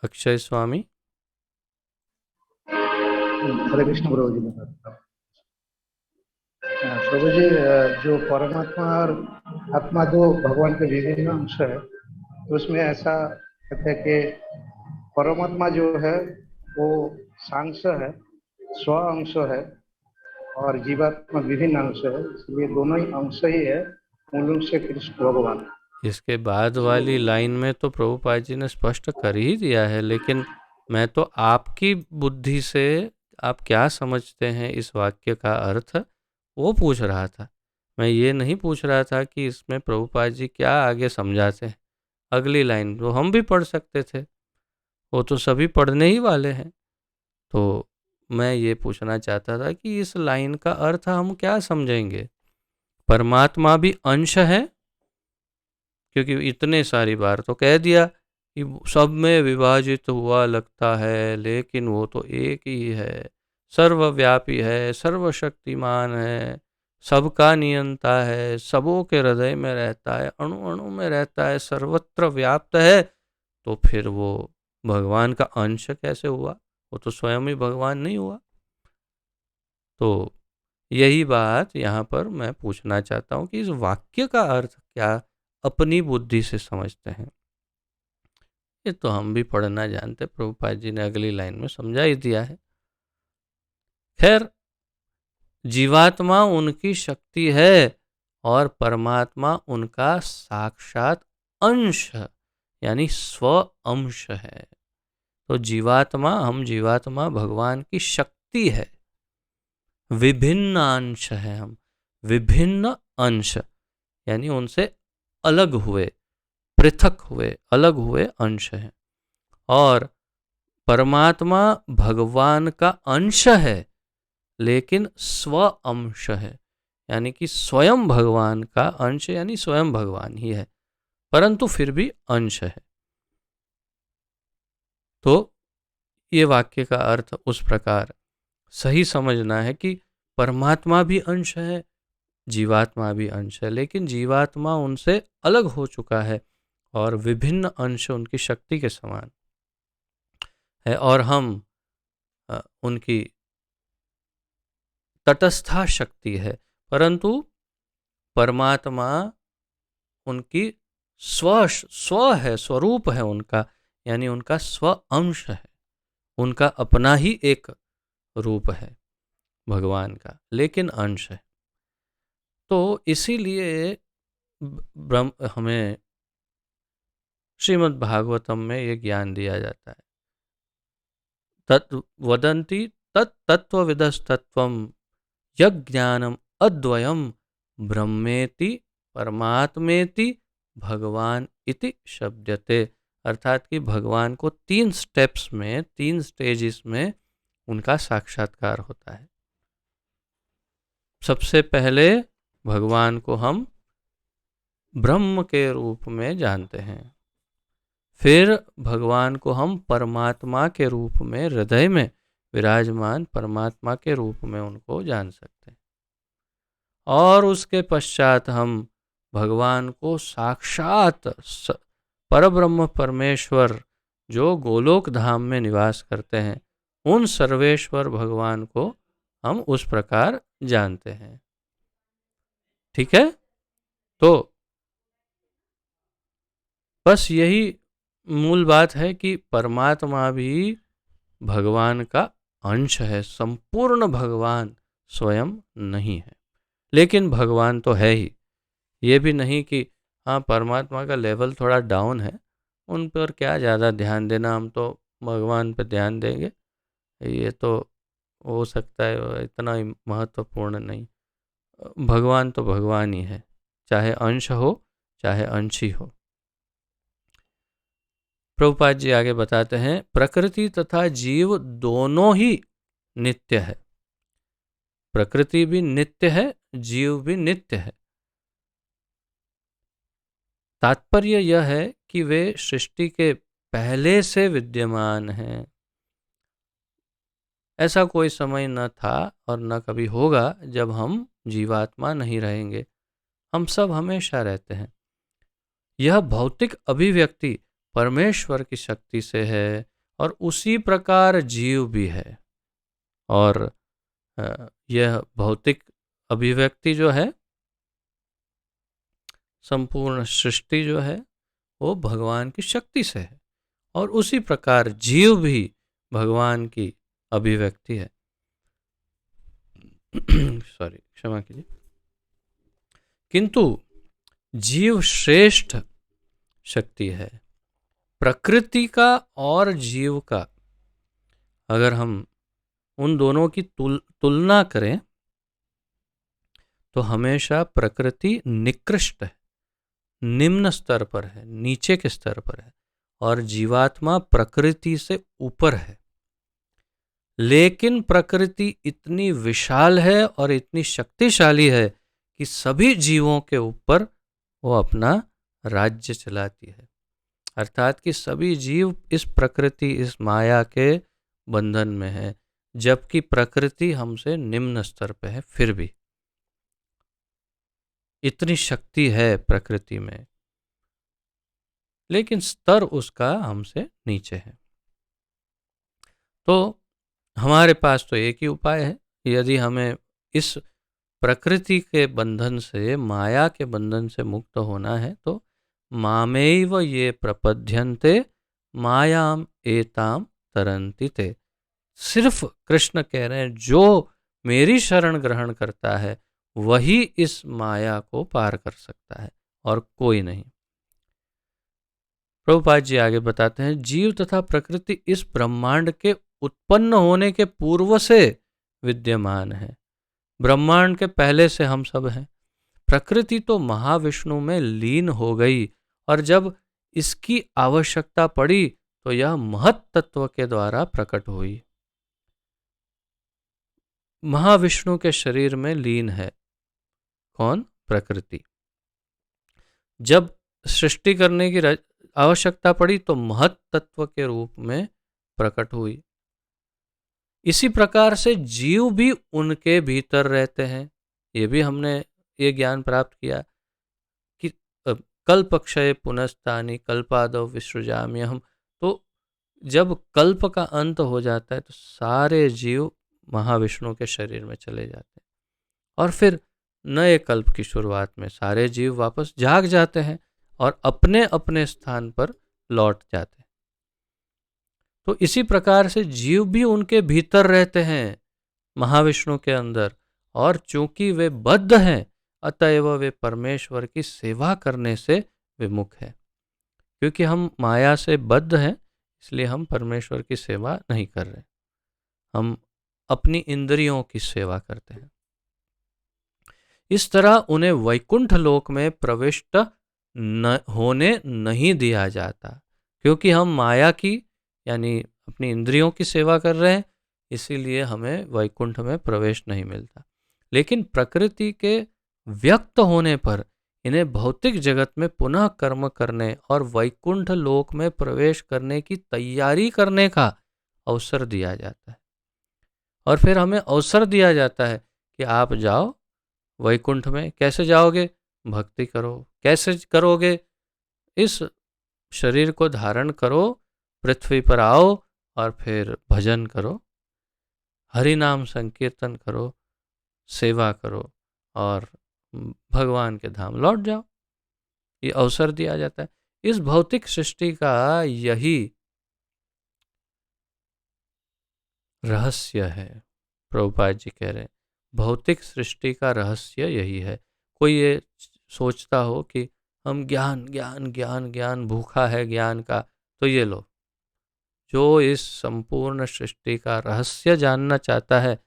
अक्षय स्वामी। हरे कृष्ण प्रभु जी। प्रभु जी, जो परमात्मा और आत्मा दो भगवान के विभिन्न अंश है, तो उसमें ऐसा कहते हैं कि परमात्मा जो है वो सांश है, स्व अंश है, और जीवात्मा विभिन्न अंश है, इसलिए दोनों ही अंश ही है मूल से कृष्ण भगवान। इसके बाद वाली लाइन में तो प्रभुपाद जी ने स्पष्ट कर ही दिया है, लेकिन मैं तो आपकी बुद्धि से आप क्या समझते हैं इस वाक्य का अर्थ, वो पूछ रहा था। मैं ये नहीं पूछ रहा था कि इसमें प्रभुपाद जी क्या आगे समझाते हैं। अगली लाइन तो हम भी पढ़ सकते थे, वो तो सभी पढ़ने ही वाले हैं। तो मैं ये पूछना चाहता था कि इस लाइन का अर्थ हम क्या समझेंगे। परमात्मा भी अंश है, क्योंकि इतने सारी बार तो कह दिया कि सब में विभाजित हुआ लगता है, लेकिन वो तो एक ही है, सर्वव्यापी है, सर्वशक्तिमान है, सबका नियंता है, सबों के हृदय में रहता है, अणु अणु में रहता है, सर्वत्र व्याप्त है। तो फिर वो भगवान का अंश कैसे हुआ? वो तो स्वयं ही भगवान नहीं हुआ। तो यही बात यहाँ पर मैं पूछना चाहता हूँ कि इस वाक्य का अर्थ क्या अपनी बुद्धि से समझते हैं। ये तो हम भी पढ़ना जानते, प्रभुपाद जी ने अगली लाइन में समझा ही दिया है। खैर, जीवात्मा उनकी शक्ति है और परमात्मा उनका साक्षात अंश यानी स्व अंश है। तो जीवात्मा, हम जीवात्मा भगवान की शक्ति है, विभिन्न अंश है हम, विभिन्न अंश यानी उनसे अलग हुए, पृथक हुए, अलग हुए अंश हैं। और परमात्मा भगवान का अंश है, लेकिन स्व अंश है, यानी कि स्वयं भगवान का अंश, यानी स्वयं भगवान ही है, परंतु फिर भी अंश है। तो ये वाक्य का अर्थ उस प्रकार सही समझना है कि परमात्मा भी अंश है, जीवात्मा भी अंश है, लेकिन जीवात्मा उनसे अलग हो चुका है और विभिन्न अंश उनकी शक्ति के समान है, और हम उनकी तटस्था शक्ति है, परंतु परमात्मा उनकी स्व है, स्वरूप है उनका, यानी उनका स्व अंश है, उनका अपना ही एक रूप है भगवान का, लेकिन अंश है। तो इसीलिए ब्रह्म हमें श्रीमद् भागवतम में ये ज्ञान दिया जाता है तत् वदन्ति तत् तत्त्वविदस्तत्त्वं यज्ञानम अद्वयम ब्रह्मेति परमात्मेति भगवान इति शब्दते। अर्थात कि भगवान को 3 स्टेप्स में, 3 स्टेजेस में उनका साक्षात्कार होता है। सबसे पहले भगवान को हम ब्रह्म के रूप में जानते हैं, फिर भगवान को हम परमात्मा के रूप में, हृदय में विराजमान परमात्मा के रूप में उनको जान सकते हैं, और उसके पश्चात हम भगवान को साक्षात परब्रह्म परमेश्वर जो गोलोक धाम में निवास करते हैं, उन सर्वेश्वर भगवान को हम उस प्रकार जानते हैं। ठीक है, तो बस यही मूल बात है कि परमात्मा भी भगवान का अंश है, संपूर्ण भगवान स्वयं नहीं है, लेकिन भगवान तो है ही। ये भी नहीं कि हाँ परमात्मा का लेवल थोड़ा डाउन है, उन पर क्या ज़्यादा ध्यान देना, हम तो भगवान पर ध्यान देंगे, ये तो हो सकता है इतना ही महत्वपूर्ण नहीं। भगवान तो भगवान ही है, चाहे अंश हो चाहे अंशी हो। प्रभुपाद जी आगे बताते हैं, प्रकृति तथा जीव दोनों ही नित्य है। प्रकृति भी नित्य है, जीव भी नित्य है। तात्पर्य यह है कि वे सृष्टि के पहले से विद्यमान हैं। ऐसा कोई समय न था और न कभी होगा जब हम जीवात्मा नहीं रहेंगे। हम सब हमेशा रहते हैं। यह भौतिक अभिव्यक्ति परमेश्वर की शक्ति से है और उसी प्रकार जीव भी है। और यह भौतिक अभिव्यक्ति जो है, संपूर्ण सृष्टि जो है, वो भगवान की शक्ति से है, और उसी प्रकार जीव भी भगवान की अभिव्यक्ति है। सॉरी, क्षमा कीजिए। किंतु जीव श्रेष्ठ शक्ति है। प्रकृति का और जीव का अगर हम उन दोनों की तुलना करें तो हमेशा प्रकृति निकृष्ट है, निम्न स्तर पर है, नीचे के स्तर पर है, और जीवात्मा प्रकृति से ऊपर है। लेकिन प्रकृति इतनी विशाल है और इतनी शक्तिशाली है कि सभी जीवों के ऊपर वो अपना राज्य चलाती है। अर्थात कि सभी जीव इस प्रकृति, इस माया के बंधन में है, जबकि प्रकृति हमसे निम्न स्तर पे है। फिर भी इतनी शक्ति है प्रकृति में, लेकिन स्तर उसका हमसे नीचे है। तो हमारे पास तो एक ही उपाय है, यदि हमें इस प्रकृति के बंधन से, माया के बंधन से मुक्त होना है, तो मामेव ये प्रपद्यन्ते मायाम एताम तरन्ति ते। सिर्फ कृष्ण कह रहे हैं, जो मेरी शरण ग्रहण करता है वही इस माया को पार कर सकता है, और कोई नहीं। प्रभुपाद जी आगे बताते हैं, जीव तथा प्रकृति इस ब्रह्मांड के उत्पन्न होने के पूर्व से विद्यमान है। ब्रह्मांड के पहले से हम सब हैं। प्रकृति तो महाविष्णु में लीन हो गई, और जब इसकी आवश्यकता पड़ी तो यह महत् तत्व के द्वारा प्रकट हुई। महाविष्णु के शरीर में लीन है कौन? प्रकृति। जब सृष्टि करने की आवश्यकता पड़ी तो महत् तत्व के रूप में प्रकट हुई। इसी प्रकार से जीव भी उनके भीतर रहते हैं। ये भी हमने ये ज्ञान प्राप्त किया कि कल्पक्षय पुनस्तानि कल्पादौ विसृजाम्यहम्। तो जब कल्प का अंत हो जाता है तो सारे जीव महाविष्णु के शरीर में चले जाते हैं, और फिर नए कल्प की शुरुआत में सारे जीव वापस जाग जाते हैं और अपने अपने स्थान पर लौट जाते हैं। तो इसी प्रकार से जीव भी उनके भीतर रहते हैं, महाविष्णु के अंदर, और चूंकि वे बद्ध हैं अतएव वे परमेश्वर की सेवा करने से विमुख है। क्योंकि हम माया से बद्ध हैं, इसलिए हम परमेश्वर की सेवा नहीं कर रहे। हम अपनी इंद्रियों की सेवा करते हैं। इस तरह उन्हें वैकुंठ लोक में प्रविष्ट होने नहीं दिया जाता, क्योंकि हम माया की यानी अपनी इंद्रियों की सेवा कर रहे हैं, इसीलिए हमें वैकुंठ में प्रवेश नहीं मिलता। लेकिन प्रकृति के व्यक्त होने पर इन्हें भौतिक जगत में पुनः कर्म करने और वैकुंठ लोक में प्रवेश करने की तैयारी करने का अवसर दिया जाता है। और फिर हमें अवसर दिया जाता है कि आप जाओ वैकुंठ में। कैसे जाओगे? भक्ति करो। कैसे करोगे? इस शरीर को धारण करो, पृथ्वी पर आओ और फिर भजन करो, हरि नाम संकीर्तन करो, सेवा करो और भगवान के धाम लौट जाओ। ये अवसर दिया जाता है। इस भौतिक सृष्टि का यही रहस्य है। प्रभुपाद जी कह रहे हैं भौतिक सृष्टि का रहस्य यही है। कोई ये सोचता हो कि हम ज्ञान ज्ञान ज्ञान ज्ञान भूखा है ज्ञान का, तो ये लो, जो इस संपूर्ण सृष्टि का रहस्य जानना चाहता है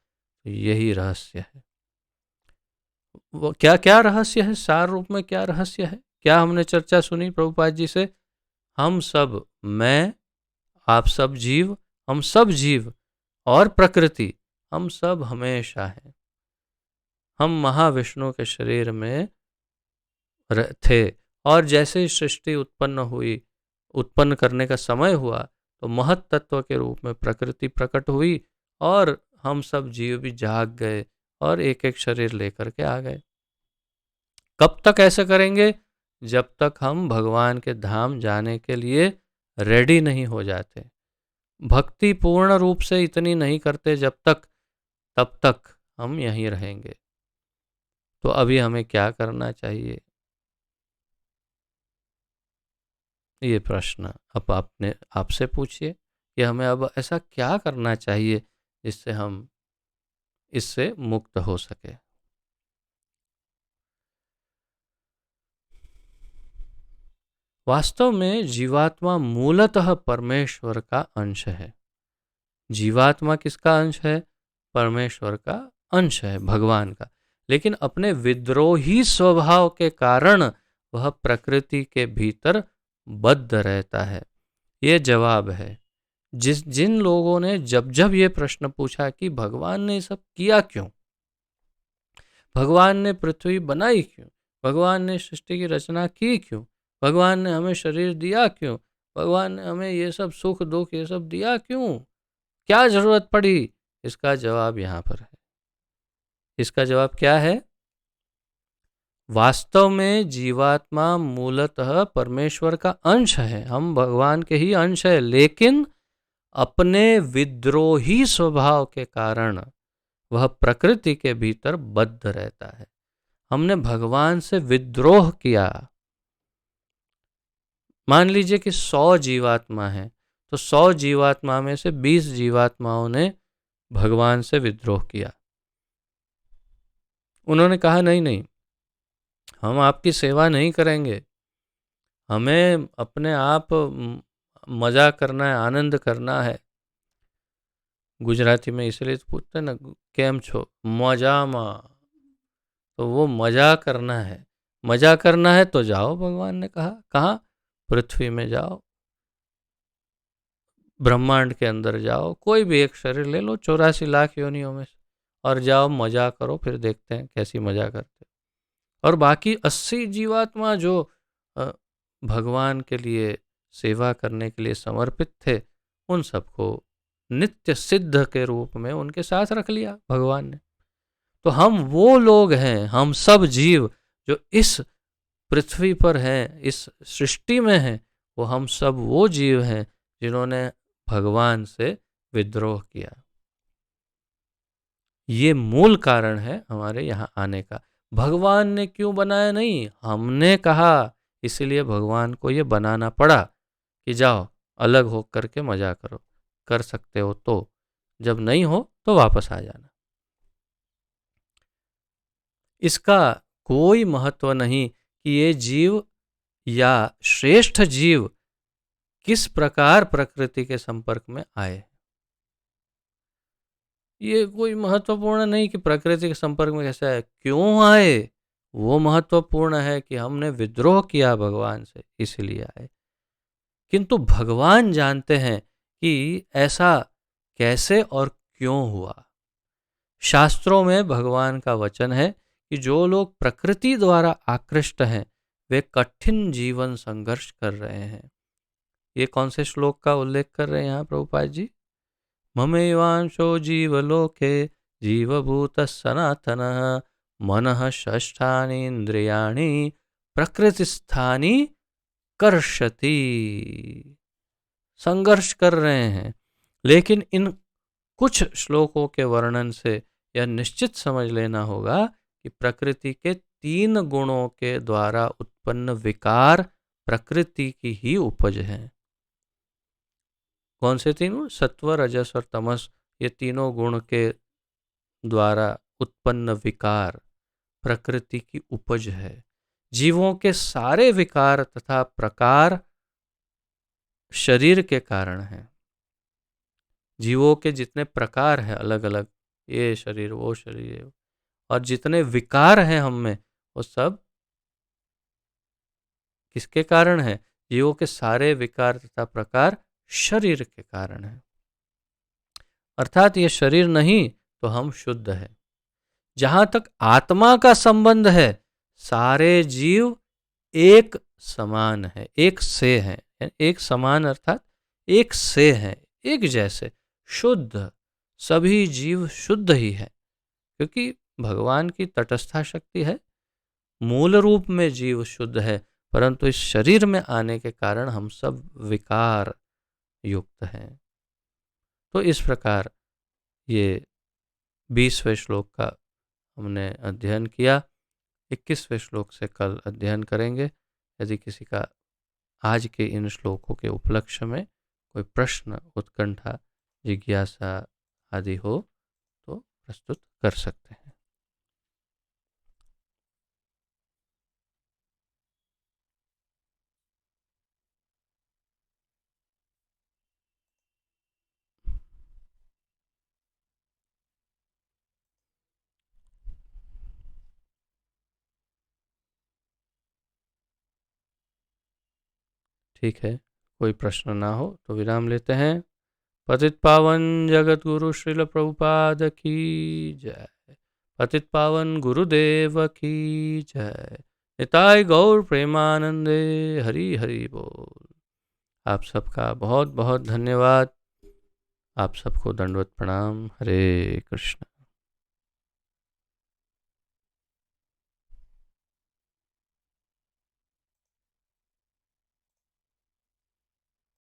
यही रहस्य है। वो क्या क्या रहस्य है? सार रूप में क्या रहस्य है? क्या हमने चर्चा सुनी प्रभुपाद जी से? हम सब, मैं, आप सब जीव, हम सब जीव और प्रकृति, हम सब हमेशा हैं। हम महाविष्णु के शरीर में थे और जैसे ही सृष्टि उत्पन्न हुई, उत्पन्न करने का समय हुआ, तो महत तत्व के रूप में प्रकृति प्रकट हुई और हम सब जीव भी जाग गए और एक एक शरीर लेकर के आ गए। कब तक ऐसा करेंगे? जब तक हम भगवान के धाम जाने के लिए रेडी नहीं हो जाते, भक्ति पूर्ण रूप से इतनी नहीं करते जब तक, तब तक हम यहीं रहेंगे। तो अभी हमें क्या करना चाहिए? ये प्रश्न अब आपने आपसे पूछिए कि हमें अब ऐसा क्या करना चाहिए जिससे हम इससे मुक्त हो सके। वास्तव में जीवात्मा मूलतः परमेश्वर का अंश है। जीवात्मा किसका अंश है? परमेश्वर का अंश है, भगवान का। लेकिन अपने विद्रोही स्वभाव के कारण वह प्रकृति के भीतर बद्ध रहता है। ये जवाब है। जिन लोगों ने जब जब ये प्रश्न पूछा कि भगवान ने सब किया क्यों, भगवान ने पृथ्वी बनाई क्यों, भगवान ने सृष्टि की रचना की क्यों, भगवान ने हमें शरीर दिया क्यों, भगवान ने हमें ये सब सुख दुख ये सब दिया क्यों, क्या जरूरत पड़ी, इसका जवाब यहाँ पर है। इसका जवाब क्या है? वास्तव में जीवात्मा मूलतः परमेश्वर का अंश है, हम भगवान के ही अंश है, लेकिन अपने विद्रोही स्वभाव के कारण वह प्रकृति के भीतर बद्ध रहता है। हमने भगवान से विद्रोह किया। मान लीजिए कि 100 जीवात्मा है, तो 100 जीवात्मा में से 20 जीवात्माओं ने भगवान से विद्रोह किया। उन्होंने कहा नहीं नहीं, हम आपकी सेवा नहीं करेंगे, हमें अपने आप मजा करना है, आनंद करना है। गुजराती में इसलिए तो पूछते हैं ना, केम छो, मजा मा, तो वो मजा करना है। मजा करना है तो जाओ, भगवान ने कहा। कहाँ? पृथ्वी में जाओ, ब्रह्मांड के अंदर जाओ, कोई भी एक शरीर ले लो 84 लाख योनियों में, और जाओ मजा करो, फिर देखते हैं कैसी मजा करते। और बाकी 80 जीवात्मा जो भगवान के लिए सेवा करने के लिए समर्पित थे, उन सबको नित्य सिद्ध के रूप में उनके साथ रख लिया भगवान ने। तो हम वो लोग हैं, हम सब जीव जो इस पृथ्वी पर हैं, इस सृष्टि में हैं, वो हम सब वो जीव हैं जिन्होंने भगवान से विद्रोह किया। ये मूल कारण है हमारे यहाँ आने का। भगवान ने क्यों बनाया? नहीं, हमने कहा, इसलिए भगवान को ये बनाना पड़ा कि जाओ अलग हो करके मजा करो, कर सकते हो तो, जब नहीं हो तो वापस आ जाना। इसका कोई महत्व नहीं कि ये जीव या श्रेष्ठ जीव किस प्रकार प्रकृति के संपर्क में आए। ये कोई महत्वपूर्ण नहीं कि प्रकृति के संपर्क में कैसे आए, क्यों आए वो महत्वपूर्ण है कि हमने विद्रोह किया भगवान से इसलिए आए। किंतु भगवान जानते हैं कि ऐसा कैसे और क्यों हुआ। शास्त्रों में भगवान का वचन है कि जो लोग प्रकृति द्वारा आकृष्ट हैं वे कठिन जीवन संघर्ष कर रहे हैं। ये कौन से श्लोक का उल्लेख कर रहे हैं यहाँ प्रभुपाद जी? ममैवांशो जीवलोके जीवभूतः सनातनः मनः षष्ठानि इंद्रियाणि प्रकृतिस्थानि कर्षति। संघर्ष कर रहे हैं, लेकिन इन कुछ श्लोकों के वर्णन से यह निश्चित समझ लेना होगा कि प्रकृति के 3 गुणों के द्वारा उत्पन्न विकार प्रकृति की ही उपज है। कौन से 3 गुण? सत्व, रजस और तमस। ये तीनों गुण के द्वारा उत्पन्न विकार प्रकृति की उपज है। जीवों के सारे विकार तथा प्रकार शरीर के कारण है। जीवों के जितने प्रकार हैं अलग अलग, ये शरीर वो शरीर, और जितने विकार हैं हम में वो सब किसके कारण है? जीवों के सारे विकार तथा प्रकार शरीर के कारण है। अर्थात ये शरीर नहीं तो हम शुद्ध है। जहां तक आत्मा का संबंध है सारे जीव एक समान है, एक से है। एक समान अर्थात एक से है, एक जैसे शुद्ध। सभी जीव शुद्ध ही है, क्योंकि भगवान की तटस्था शक्ति है। मूल रूप में जीव शुद्ध है, परंतु इस शरीर में आने के कारण हम सब विकार युक्त हैं। तो इस प्रकार ये 20वें श्लोक का हमने अध्ययन किया। 21वें श्लोक से कल अध्ययन करेंगे। यदि किसी का आज के इन श्लोकों के उपलक्ष्य में कोई प्रश्न, उत्कंठा, जिज्ञासा आदि हो तो प्रस्तुत कर सकते हैं। ठीक है, कोई प्रश्न ना हो तो विराम लेते हैं। पतित पावन जगत गुरु श्रील प्रभुपाद की जय। पतित पावन गुरुदेव की जय। निताय गौर प्रेमानंदे। हरि हरि बोल। आप सबका बहुत बहुत धन्यवाद। आप सबको दंडवत प्रणाम। हरे कृष्ण।